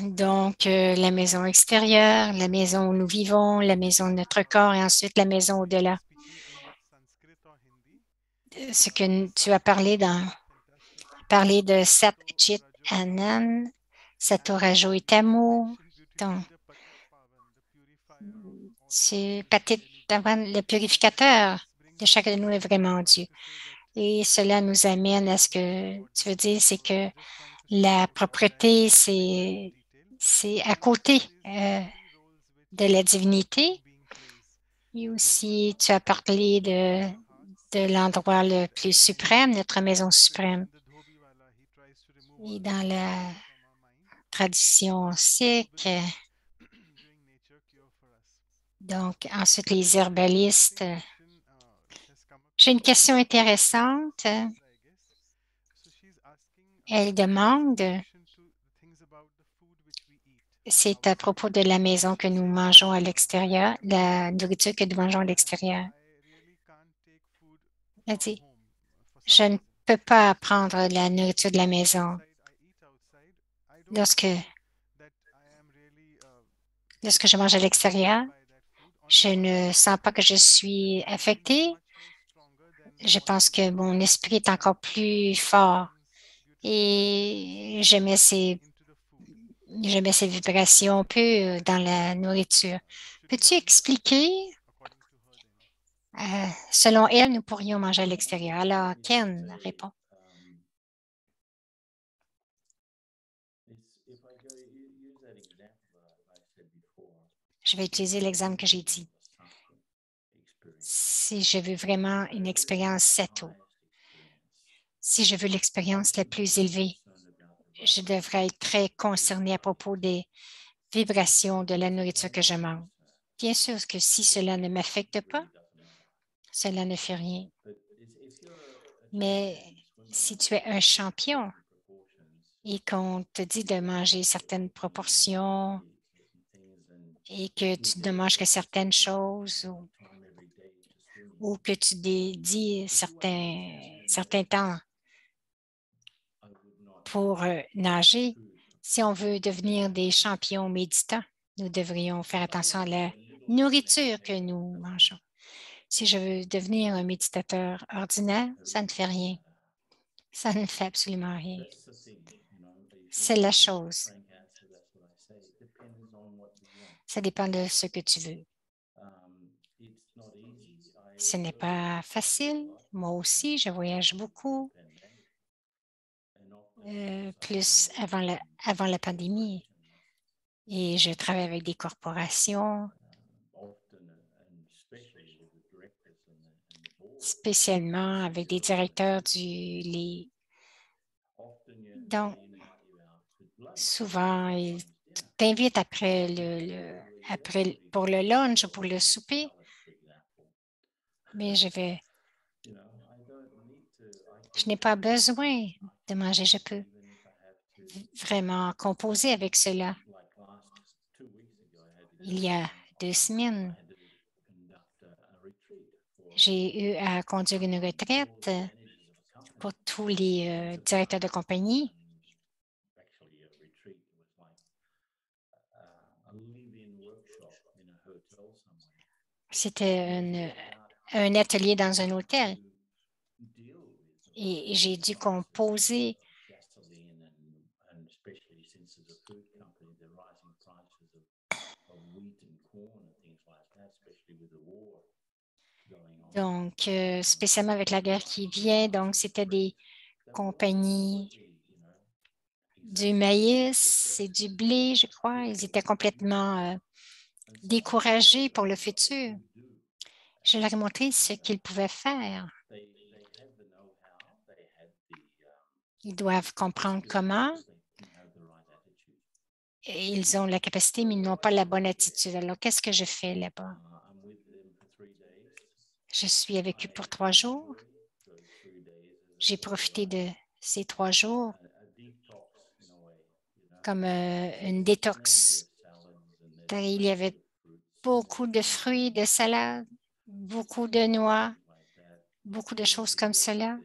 Donc, la maison extérieure, la maison où nous vivons, la maison de notre corps et ensuite la maison au-delà. Ce que tu as parlé de Sat Chit Anand, Satorajo et Tamo. Donc, c'est Patit Dhawan, le purificateur de chacun de nous est vraiment Dieu. Et cela nous amène à ce que tu veux dire, c'est que la propreté, c'est à côté de la divinité. Et aussi, tu as parlé de l'endroit le plus suprême, notre maison suprême. Et dans la tradition sikh, donc ensuite les herbalistes. J'ai une question intéressante. Elle demande, c'est à propos de la maison que nous mangeons à l'extérieur, la nourriture que nous mangeons à l'extérieur. Elle dit, je ne peux pas prendre la nourriture de la maison. Lorsque je mange à l'extérieur, je ne sens pas que je suis affectée. Je pense que mon esprit est encore plus fort et je mets ces vibrations pures dans la nourriture. Peux-tu expliquer? Selon elle, nous pourrions manger à l'extérieur. Alors, Ken répond. Je vais utiliser l'exemple que j'ai dit. Si je veux vraiment une expérience sato, si je veux l'expérience la plus élevée, je devrais être très concernée à propos des vibration de la nourriture que je mange. Bien sûr que si cela ne m'affecte pas, cela ne fait rien. Mais si tu es un champion et qu'on te dit de manger certaines proportions et que tu ne manges que certaines choses ou que tu dédies certains temps pour nager, si on veut devenir des champions méditants, nous devrions faire attention à la nourriture que nous mangeons. Si je veux devenir un méditateur ordinaire, ça ne fait rien. Ça ne fait absolument rien. C'est la chose. Ça dépend de ce que tu veux. Ce n'est pas facile. Moi aussi, je voyage beaucoup, plus avant la pandémie. Et je travaille avec des corporations, spécialement avec des directeurs donc, souvent, ils t'invitent pour le lunch ou pour le souper, mais je n'ai pas besoin de manger. Je peux vraiment composer avec cela. Il y a 2 semaines, j'ai eu à conduire une retraite pour tous les directeurs de compagnie. C'était un atelier dans un hôtel et j'ai dû composer donc, spécialement avec la guerre qui vient. Donc, c'était des compagnies du maïs et du blé, je crois. Ils étaient complètement découragés pour le futur. Je leur ai montré ce qu'ils pouvaient faire. Ils doivent comprendre comment. Et ils ont la capacité, mais ils n'ont pas la bonne attitude. Alors, qu'est-ce que je fais là-bas? Je suis avec eux pour 3 jours. J'ai profité de ces 3 jours comme une détox. Il y avait beaucoup de fruits, de salades, beaucoup de noix, beaucoup de choses comme cela.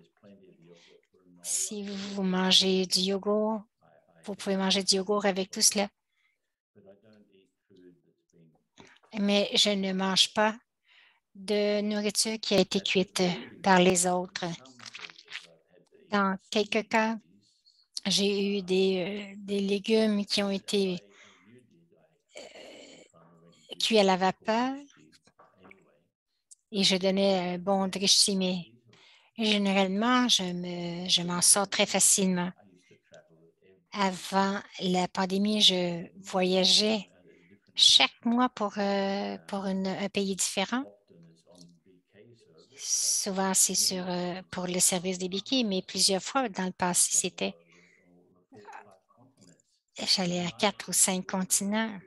Si vous mangez du yogourt, vous pouvez manger du yogourt avec tout cela. Mais je ne mange pas de nourriture qui a été cuite par les autres. Dans quelques cas, j'ai eu des légumes qui ont été cuits à la vapeur et je donnais un bon drishti. Généralement, je m'en sors très facilement. Avant la pandémie, je voyageais chaque mois pour un pays différent. Souvent, c'est pour le service des béquilles, mais plusieurs fois dans le passé, j'allais à 4 ou 5 continents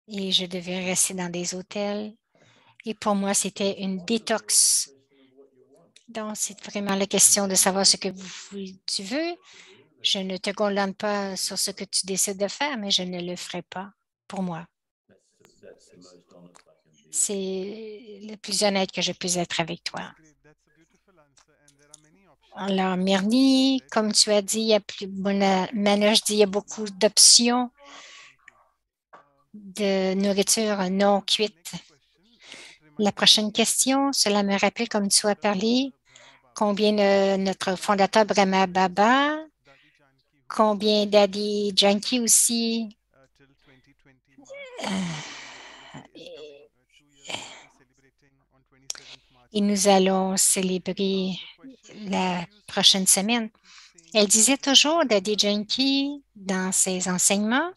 et je devais rester dans des hôtels. Et pour moi, c'était une détox. Donc, c'est vraiment la question de savoir ce que tu veux. Je ne te condamne pas sur ce que tu décides de faire, mais je ne le ferai pas pour moi. C'est le plus honnête que je puisse être avec toi. Alors, Myrnie, comme tu as dit, Manoj dit, il y a beaucoup d'options de nourriture non cuite. La prochaine question, cela me rappelle, comme tu as parlé, combien notre fondateur Brahma Baba, combien Daddy Janki aussi. Et nous allons célébrer la prochaine semaine. Elle disait toujours, Daddy Janki, dans ses enseignements,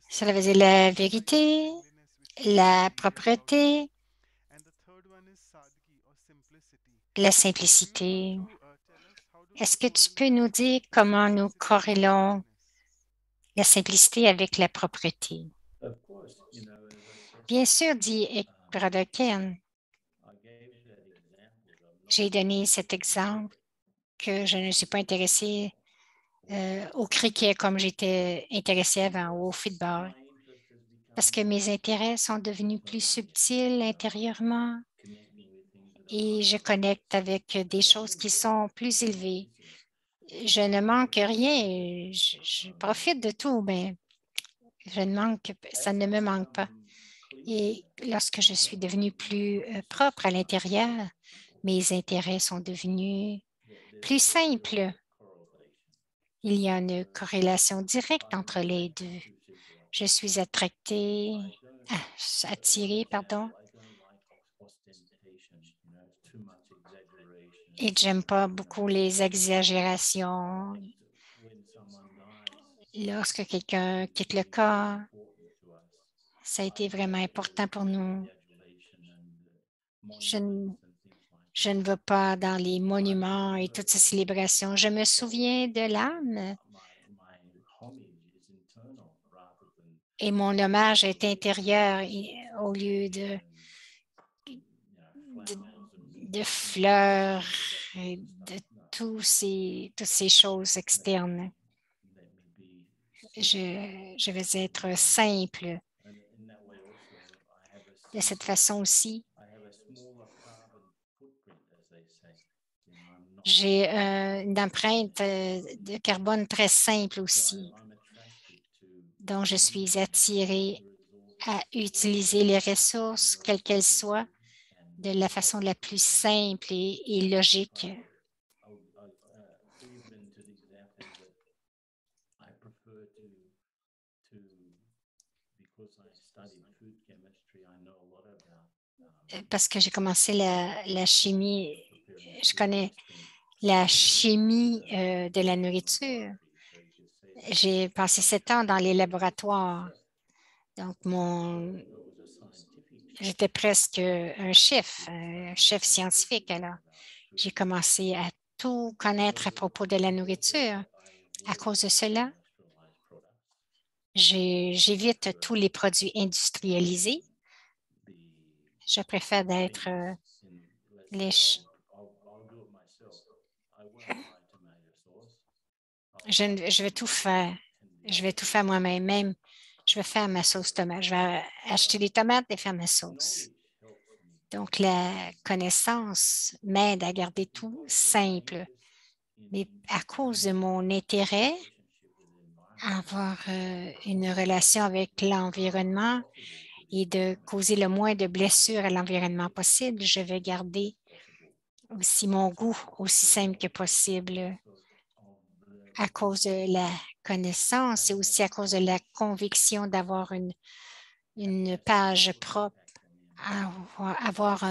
cela veut dire la vérité, la propreté la simplicité. Do you want to tell us how do we Est-ce que tu peux correlate nous dire comment nous simplicity with corrélons happiness? la simplicité avec la propreté? Bien sûr, dit Brother Ken. J'ai donné cet exemple que je ne suis pas intéressé au cricket comme j'étais intéressé avant ou au football parce que mes intérêts sont devenus plus subtils intérieurement et je connecte avec des choses qui sont plus élevées. Je ne manque rien, je profite de tout, mais ça ne me manque pas. Et lorsque je suis devenue plus propre à l'intérieur, mes intérêts sont devenus plus simples. Il y a une corrélation directe entre les deux. Je suis attirée, pardon, et j'aime pas beaucoup les exagérations. Lorsque quelqu'un quitte le corps, ça a été vraiment important pour nous. Je ne, je ne veux pas dans les monuments et toutes ces célébrations. Je me souviens de l'âme et mon hommage est intérieur au lieu de fleurs et de toutes ces choses externes. Je vais être simple. De cette façon aussi, j'ai une empreinte de carbone très simple aussi, dont je suis attirée à utiliser les ressources, quelles qu'elles soient, de la façon la plus simple et logique. Parce que j'ai commencé la chimie, je connais la chimie de la nourriture. J'ai passé 7 ans dans les laboratoires. Donc, j'étais presque un chef scientifique. Alors, j'ai commencé à tout connaître à propos de la nourriture. À cause de cela, j'évite tous les produits industrialisés. Je préfère d'être je vais tout faire. Je vais tout faire moi-même. Même, je vais faire ma sauce tomate. Je vais acheter des tomates et faire ma sauce. Donc, la connaissance m'aide à garder tout simple. Mais à cause de mon intérêt à avoir une relation avec l'environnement et de causer le moins de blessures à l'environnement possible, je vais garder aussi mon goût aussi simple que possible à cause de la connaissance et aussi à cause de la conviction d'avoir une page propre, avoir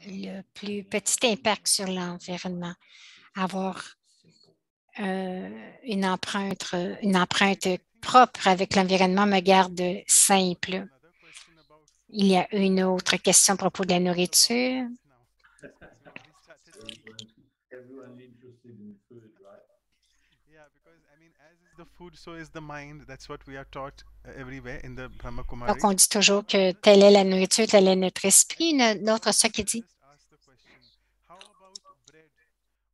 le plus petit impact sur l'environnement, avoir une empreinte propre avec l'environnement me garde simple. Il y a une autre question à propos de la nourriture. Yeah, because I mean, as is the food, so is the mind. That's what we are taught everywhere in the Brahma Donc, Kumari. on dit toujours que telle est la nourriture, tel est notre esprit. Notre ce qui dit Just ask the question, how about bread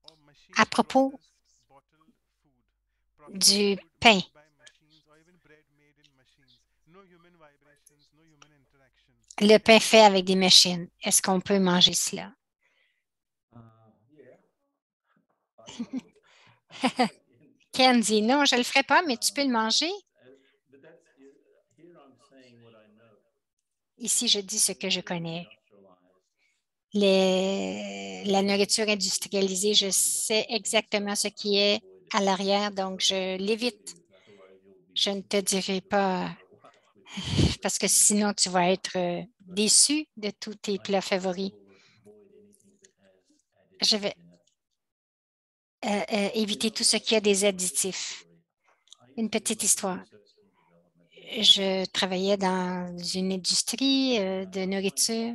or à machine propos processed bottled food, processed du food pain. made by machines or even bread made in machines? No human vibrations, no human interaction. Le Can pain we fait eat avec that? des machines. Est-ce qu'on peut manger cela? Ken dit non, je ne le ferai pas, mais tu peux le manger. Ici, je dis ce que je connais. La nourriture industrialisée, je sais exactement ce qui est à l'arrière, donc je l'évite. Je ne te dirai pas parce que sinon tu vas être déçu de tous tes plats favoris. Je vais éviter tout ce qui a des additifs. Une petite histoire. Je travaillais dans une industrie de nourriture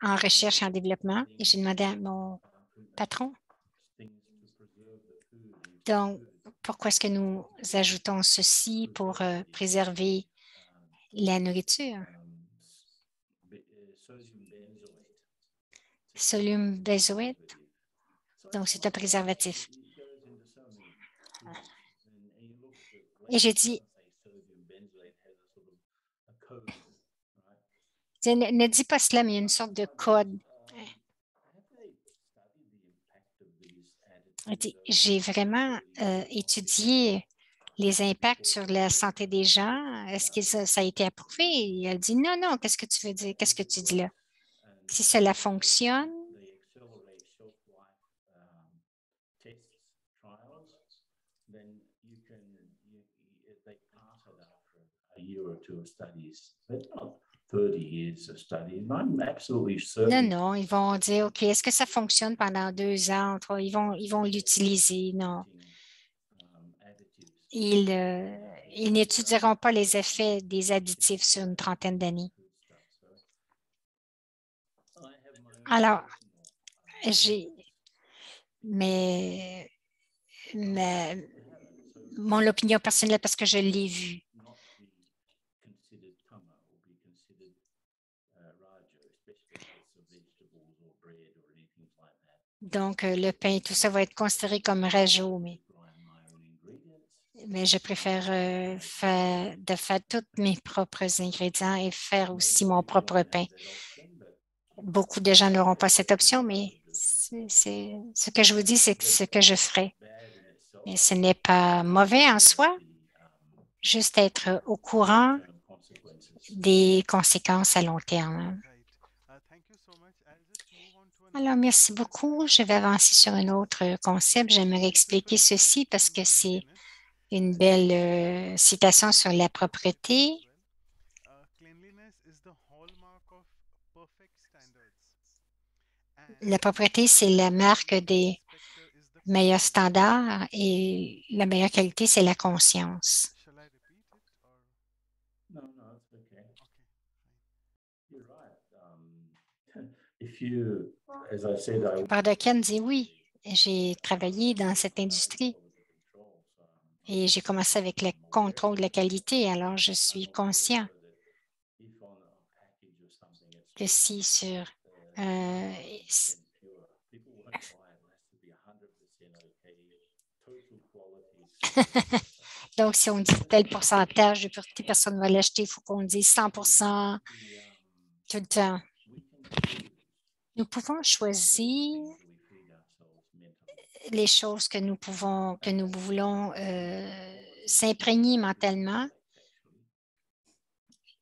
en recherche et en développement. Et j'ai demandé à mon patron, donc, pourquoi est-ce que nous ajoutons ceci pour préserver la nourriture? Sodium benzoate, donc c'est un préservatif. Et j'ai dit, ne dis pas cela, mais il y a une sorte de code. J'ai vraiment étudié les impacts sur la santé des gens. Est-ce que ça a été approuvé? Et elle dit, non, non, qu'est-ce que tu veux dire? Qu'est-ce que tu dis là? Si cela fonctionne, non, non, ils vont dire, OK, est-ce que ça fonctionne pendant 2 ans, 3? Ils vont l'utiliser. Non. Ils n'étudieront pas les effets des additifs sur une trentaine d'années. Alors, j'ai mon opinion personnelle parce que je l'ai vu. Donc, le pain, tout ça va être considéré comme rajout, mais je préfère faire tous mes propres ingrédients et faire aussi mon propre pain. Beaucoup de gens n'auront pas cette option, mais ce que je vous dis, c'est ce que je ferai. Mais ce n'est pas mauvais en soi, juste être au courant des conséquences à long terme. Alors, merci beaucoup. Je vais avancer sur un autre concept. J'aimerais expliquer ceci parce que c'est une belle citation sur la propreté. La propreté, c'est la marque des meilleurs standards et la meilleure qualité, c'est la conscience. Bardoken dit oui, j'ai travaillé dans cette industrie et j'ai commencé avec le contrôle de la qualité, alors je suis conscient que si sur donc, si on dit tel pourcentage de pureté, personne ne va l'acheter, il faut qu'on dise 100 tout le temps. Nous pouvons choisir les choses que nous voulons s'imprégner mentalement.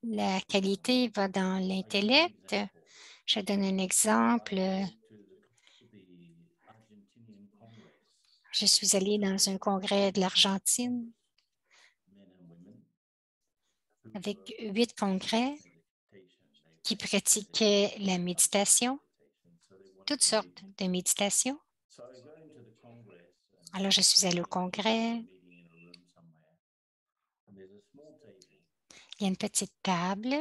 La qualité va dans l'intellect. Je donne un exemple. Je suis allée dans un congrès de l'Argentine avec 8 congrès qui pratiquaient la méditation, toutes sortes de méditation. Alors, je suis allée au congrès. Il y a une petite table.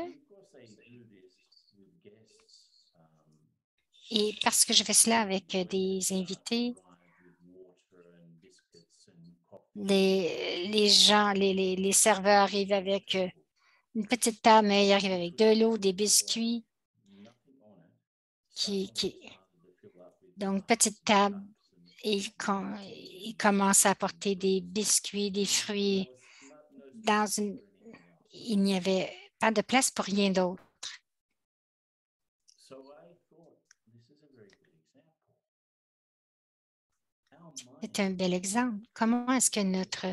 Et parce que je fais cela avec des invités, les gens, les serveurs arrivent avec une petite table, mais ils arrivent avec de l'eau, des biscuits. Donc, petite table, et ils commencent à apporter des biscuits, des fruits. Il n'y avait pas de place pour rien d'autre. C'est un bel exemple. Comment est-ce que notre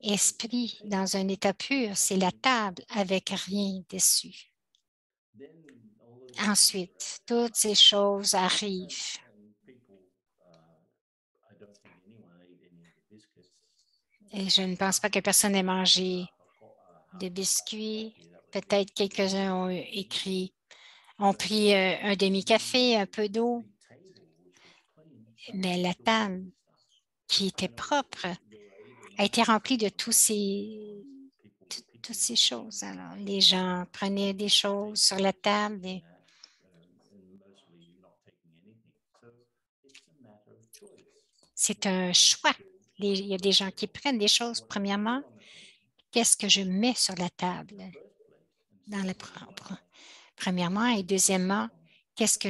esprit, dans un état pur, c'est la table avec rien dessus? Ensuite, toutes ces choses arrivent. Et je ne pense pas que personne ait mangé de biscuits. Peut-être quelques-uns ont pris un demi-café, un peu d'eau. Mais la table qui était propre a été remplie de toutes ces choses. Alors, les gens prenaient des choses sur la table c'est un choix. Il y a des gens qui prennent des choses. Premièrement, qu'est-ce que je mets sur la table dans premièrement, et deuxièmement, qu'est-ce que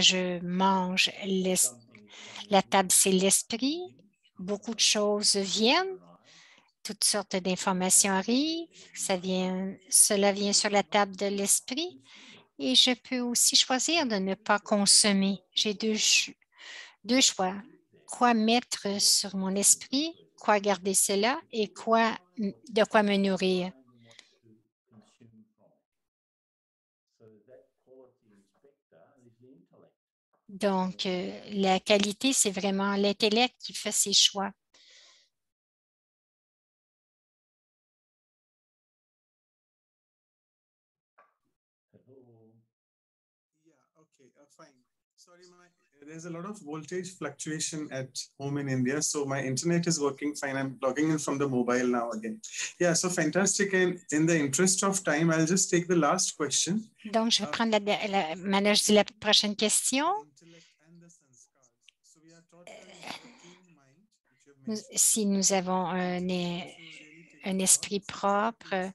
je mange? La table, c'est l'esprit. Beaucoup de choses viennent, toutes sortes d'informations arrivent. Cela vient sur la table de l'esprit. Et je peux aussi choisir de ne pas consommer. J'ai deux choix. Quoi mettre sur mon esprit, quoi garder cela et de quoi me nourrir. Donc, la qualité, c'est vraiment l'intellect qui fait ses choix. Yeah, okay, fine. Sorry, there's a lot of voltage fluctuation at home in India, so my internet is working fine. I'm logging in from the mobile now again. Yeah, so fantastic. And in the interest of time, I'll just take the last question. Donc, je vais prendre maintenant, je dis la prochaine question. Si nous avons un esprit propre,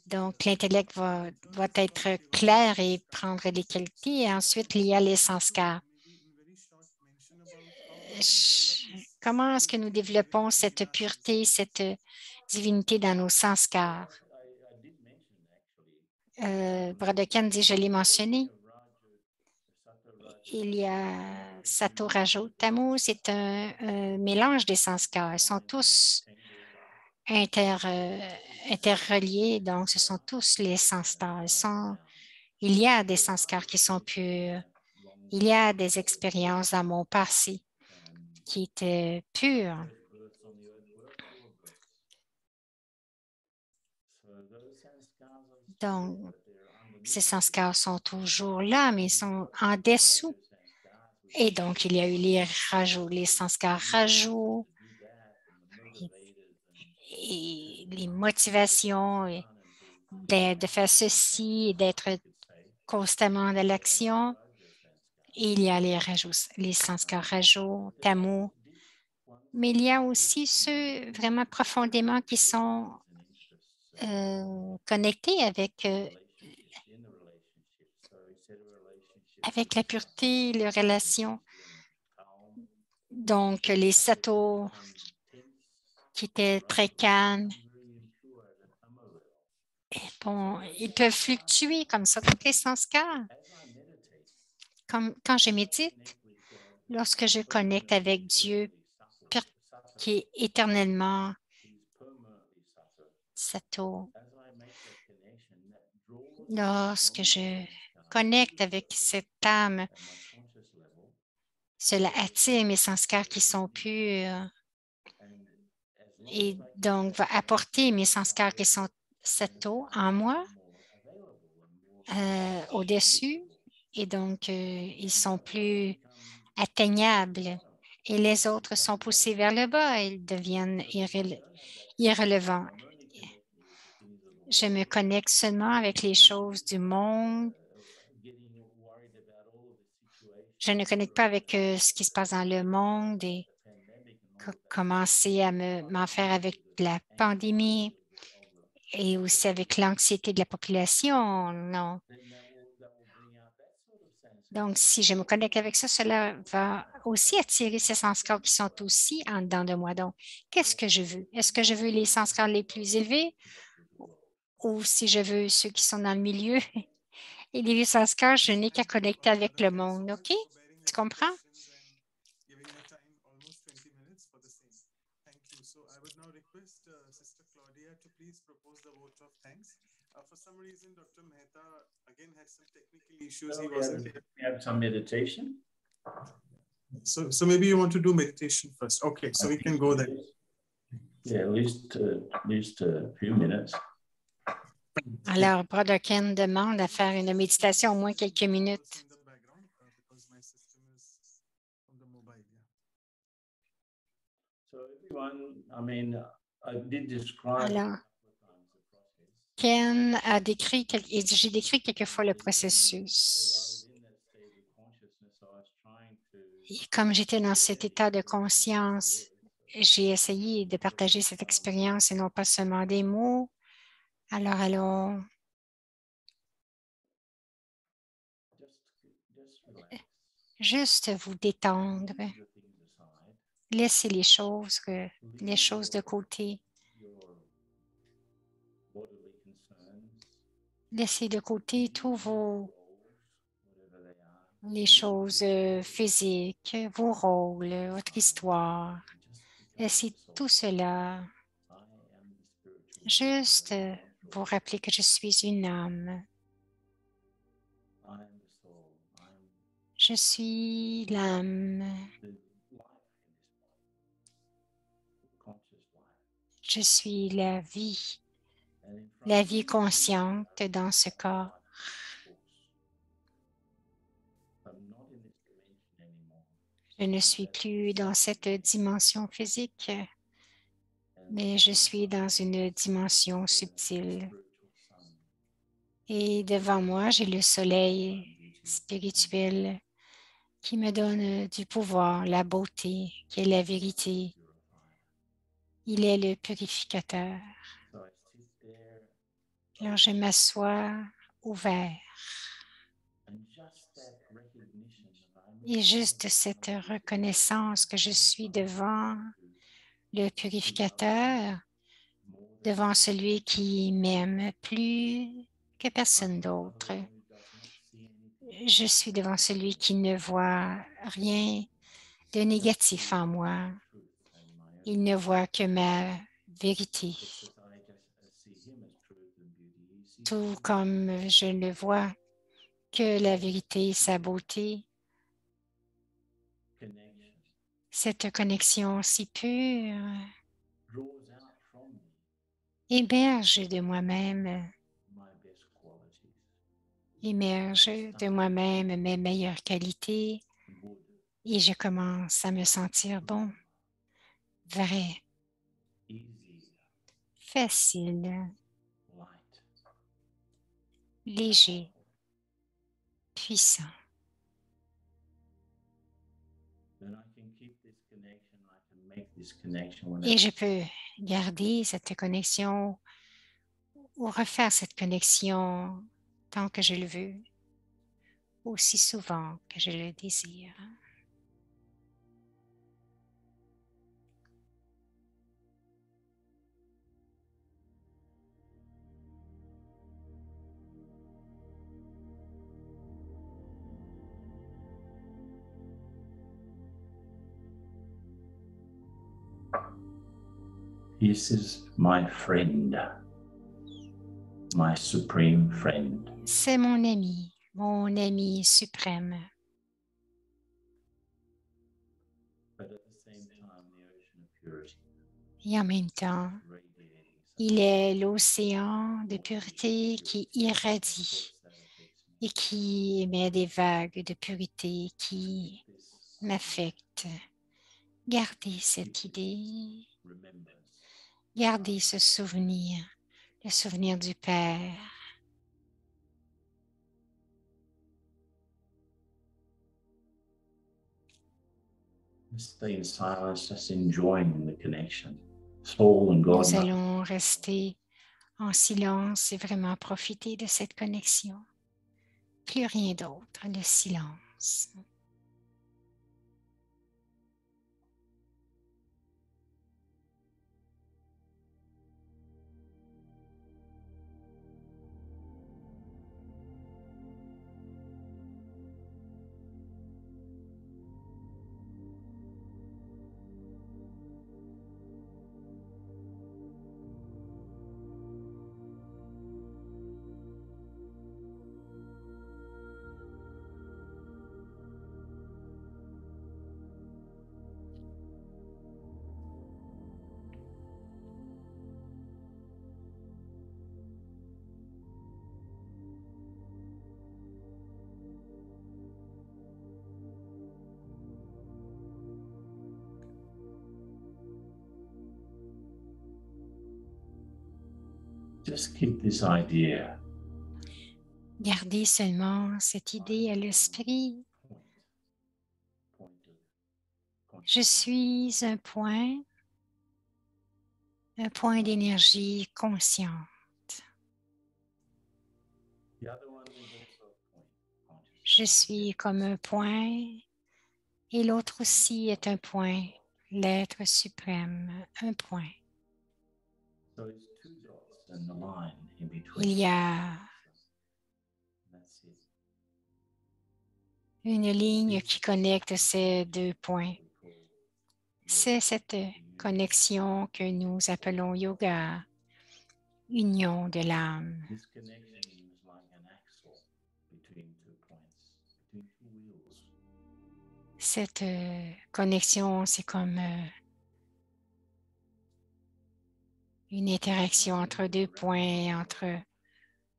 donc l'intellect va être clair et prendre les qualités. Et ensuite, il y a les sanskars. Comment est-ce que nous développons cette pureté, cette divinité dans nos sanskars? Brother Ken dit, je l'ai mentionné. Il y a Sato, Rajo, Tamu, c'est un mélange des sanskars. Ils sont tous interreliés, donc ce sont tous les sanskars. Il y a des sanskars qui sont purs. Il y a des expériences dans mon passé qui étaient pures. Donc, ces sanskars sont toujours là, mais ils sont en dessous. Et donc, il y a eu les sanskars rajouts, et les motivations de faire ceci et d'être constamment dans l'action. Il y a les sanskars rajouts, tamu, mais il y a aussi ceux vraiment profondément qui sont connectés avec la pureté, les relations. Donc, les satos qui étaient très calmes. Bon, ils peuvent fluctuer comme ça, tous les sanskars. Comme quand je médite, lorsque je connecte avec Dieu qui est éternellement sato, lorsque je connecte avec cette âme, cela attire mes sanskars qui sont purs et donc va apporter mes sanskars qui sont sato en moi au-dessus et donc ils sont plus atteignables et les autres sont poussés vers le bas, ils deviennent irrelevants. Je me connecte seulement avec les choses du monde. Je ne connecte pas avec ce qui se passe dans le monde et commencer à m'en faire avec la pandémie et aussi avec l'anxiété de la population. Non. Donc, si je me connecte avec ça, cela va aussi attirer ces sanskars qui sont aussi en dedans de moi. Donc, qu'est-ce que je veux? Est-ce que je veux les sanskars les plus élevés ou si je veux ceux qui sont dans le milieu? Et les sanskars, je n'ai qu'à connecter avec le monde, OK? Tu comprends? For some reason, Dr. Mehta again had some technical issues. He wasn't. We have some meditation. So maybe you want to do meditation first. Okay, so we can go there. Yeah, at least a few minutes. Alors, Brother Ken demande à faire une méditation au moins quelques minutes. So everyone, I mean, I did describe. Alors, Ken a décrit, j'ai décrit quelquefois le processus. Et comme j'étais dans cet état de conscience, j'ai essayé de partager cette expérience et non pas seulement des mots. Alors allons juste vous détendre. Laissez les choses de côté. Laissez de côté les choses physiques, vos rôles, votre histoire. Laissez tout cela. Juste vous rappeler que je suis une âme. Je suis l'âme. Je suis la vie consciente dans ce corps. Je ne suis plus dans cette dimension physique, mais je suis dans une dimension subtile. Et devant moi, j'ai le soleil spirituel qui me donne du pouvoir, la beauté, qui est la vérité. Il est le purificateur. Alors, je m'assois ouvert. Et juste cette reconnaissance que je suis devant le purificateur, devant celui qui m'aime plus que personne d'autre. Je suis devant celui qui ne voit rien de négatif en moi. Il ne voit que ma vérité. Tout comme je ne vois que la vérité, sa beauté, cette connexion si pure émerge de moi-même mes meilleures qualités et je commence à me sentir bon, vrai, facile, léger, puissant. Et je peux garder cette connexion ou refaire cette connexion tant que je le veux, aussi souvent que je le désire. This is my friend, my supreme friend. C'est mon ami suprême. But at the same time, the ocean of purity, Et en même temps, radiating il est l'océan de pureté qui irradie et qui émet des vagues de pureté qui m'affectent. Gardez cette idée, remembrance. gardez ce souvenir, le souvenir du Père. Stay in silence, just enjoying the connection. Soul and God. Nous allons rester en silence et vraiment profiter de cette connexion. Plus rien d'autre, le silence. Just keep this idea. Gardez seulement cette idée à l'esprit, Point of Je suis un point d'énergie conscient. The other one is also a point conscious. Je suis comme un point et l'autre aussi est un point, l'être suprême, un point. So it's two dots and the line in between. Il y a That's it. une ligne qui connecte ces deux points. We call C'est cette connexion que nous appelons yoga, union de l'âme. this connection is like an axle between two points, between two wheels. Cette connexion, c'est comme une interaction entre deux points, entre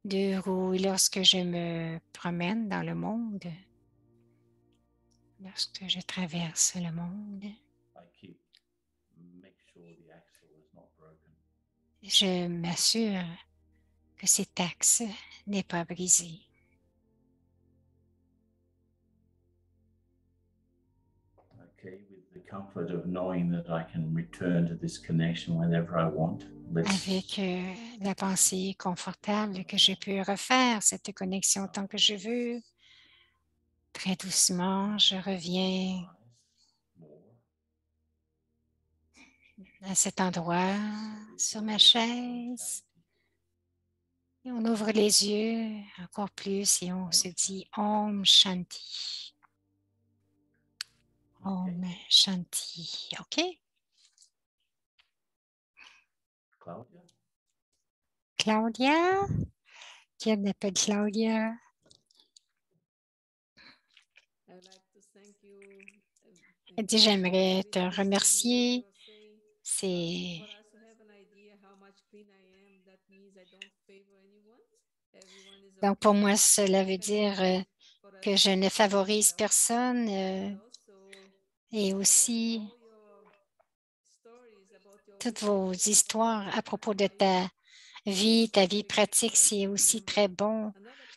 deux roues. Et lorsque je me promène dans le monde, lorsque je traverse le monde, Make sure the axle is not broken. je m'assure que cet axe n'est pas brisé. Okay, with the comfort of knowing that I can return to this connection whenever I want. Avec la pensée confortable que je peux refaire cette connexion tant que je veux. Très doucement, je reviens à cet endroit sur ma chaise. Et on ouvre les yeux encore plus et on se dit Om Shanti. Om Shanti. OK? Claudia? Claudia? Qui m'appelle Claudia? Elle dit, j'aimerais te remercier. C'est donc pour moi, cela veut dire que je ne favorise personne et aussi toutes vos histoires à propos de ta vie pratique, c'est aussi très bon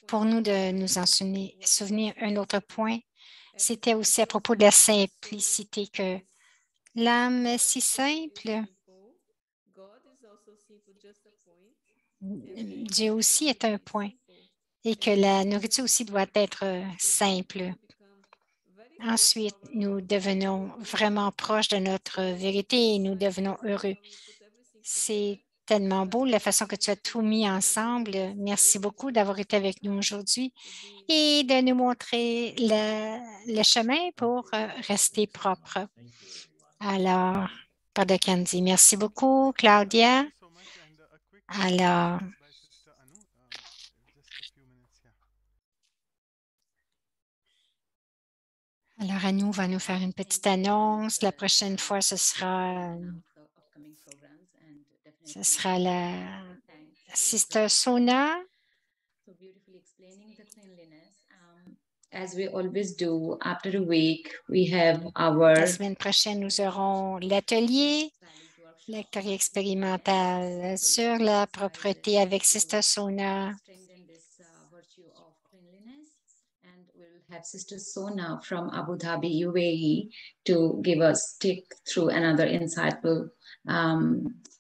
pour nous de nous en souvenir. Un autre point, c'était aussi à propos de la simplicité, que l'âme est si simple. Dieu aussi est un point et que la nourriture aussi doit être simple. Ensuite, nous devenons vraiment proches de notre vérité et nous devenons heureux. C'est tellement beau la façon que tu as tout mis ensemble. Merci beaucoup d'avoir été avec nous aujourd'hui et de nous montrer le chemin pour rester propre. Alors, Pada Candy, merci beaucoup, Claudia. Alors, Anu va nous faire une petite annonce. La prochaine fois, ce sera la Sister Sona. As we always do, after a week, we have our La semaine prochaine, nous aurons l'atelier, lectorat expérimental sur la propreté avec Sister Sona. Have Sister Sona from Abu Dhabi, UAE, to give us take through another insightful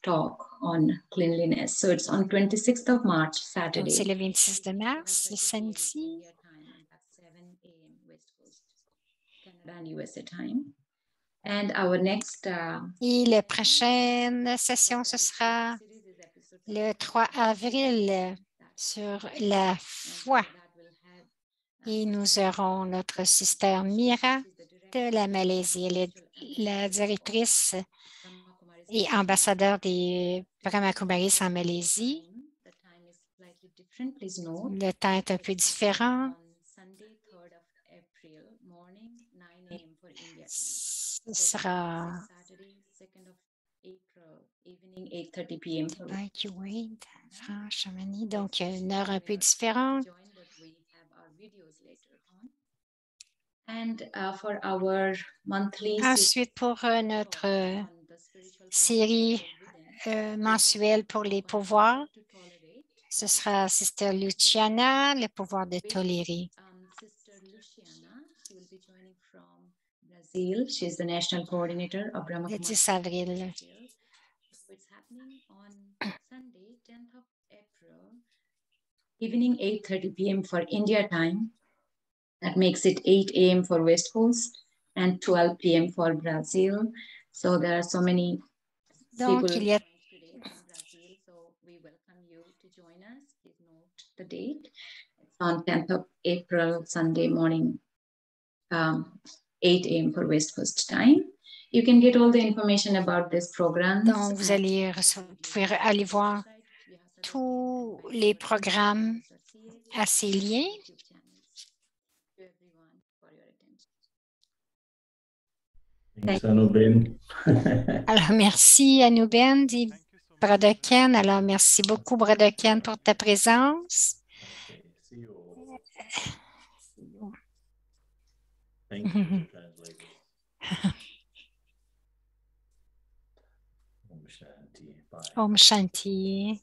talk on cleanliness. So it's on 26th of March, Saturday. C'est le 26 de mars, le samedi. 7 a.m. West Coast, Canada and USA time. And our next et la prochaine session, ce sera le 3 avril sur la foi. Et nous aurons notre sister Mira de la Malaisie. Elle est la directrice et ambassadeur des Brahma Kumaris en Malaisie. Le temps est un peu différent. Ce sera donc une heure un peu différente. Ensuite, pour notre série mensuelle pour les pouvoirs, ce sera Sister Luciana, le pouvoir de tolérer. Brazil. She's the national coordinator of Brahma le Kumaris 10 avril. Brazil. So it's happening on Sunday, 10th of April, evening 8:30 p.m. for India time. That makes it 8 a.m. for West Coast and 12 p.m. for Brazil. So there are so many Donc, people il y a today from Brazil. So we welcome you to join us. Please note the date. It's on 10th of April, Sunday morning, 8 a.m. for West Coast time. You can get all the information about this program. Donc, vous pouvez aller voir tous les programmes à ces liens. Thanks, Anuben. Alors, merci Anuben, dit Brother Ken. Alors, merci beaucoup, Brother Ken, pour ta présence. Okay, see you all. Thank you, the translators. Om Shanti. Bye. Om Shanti.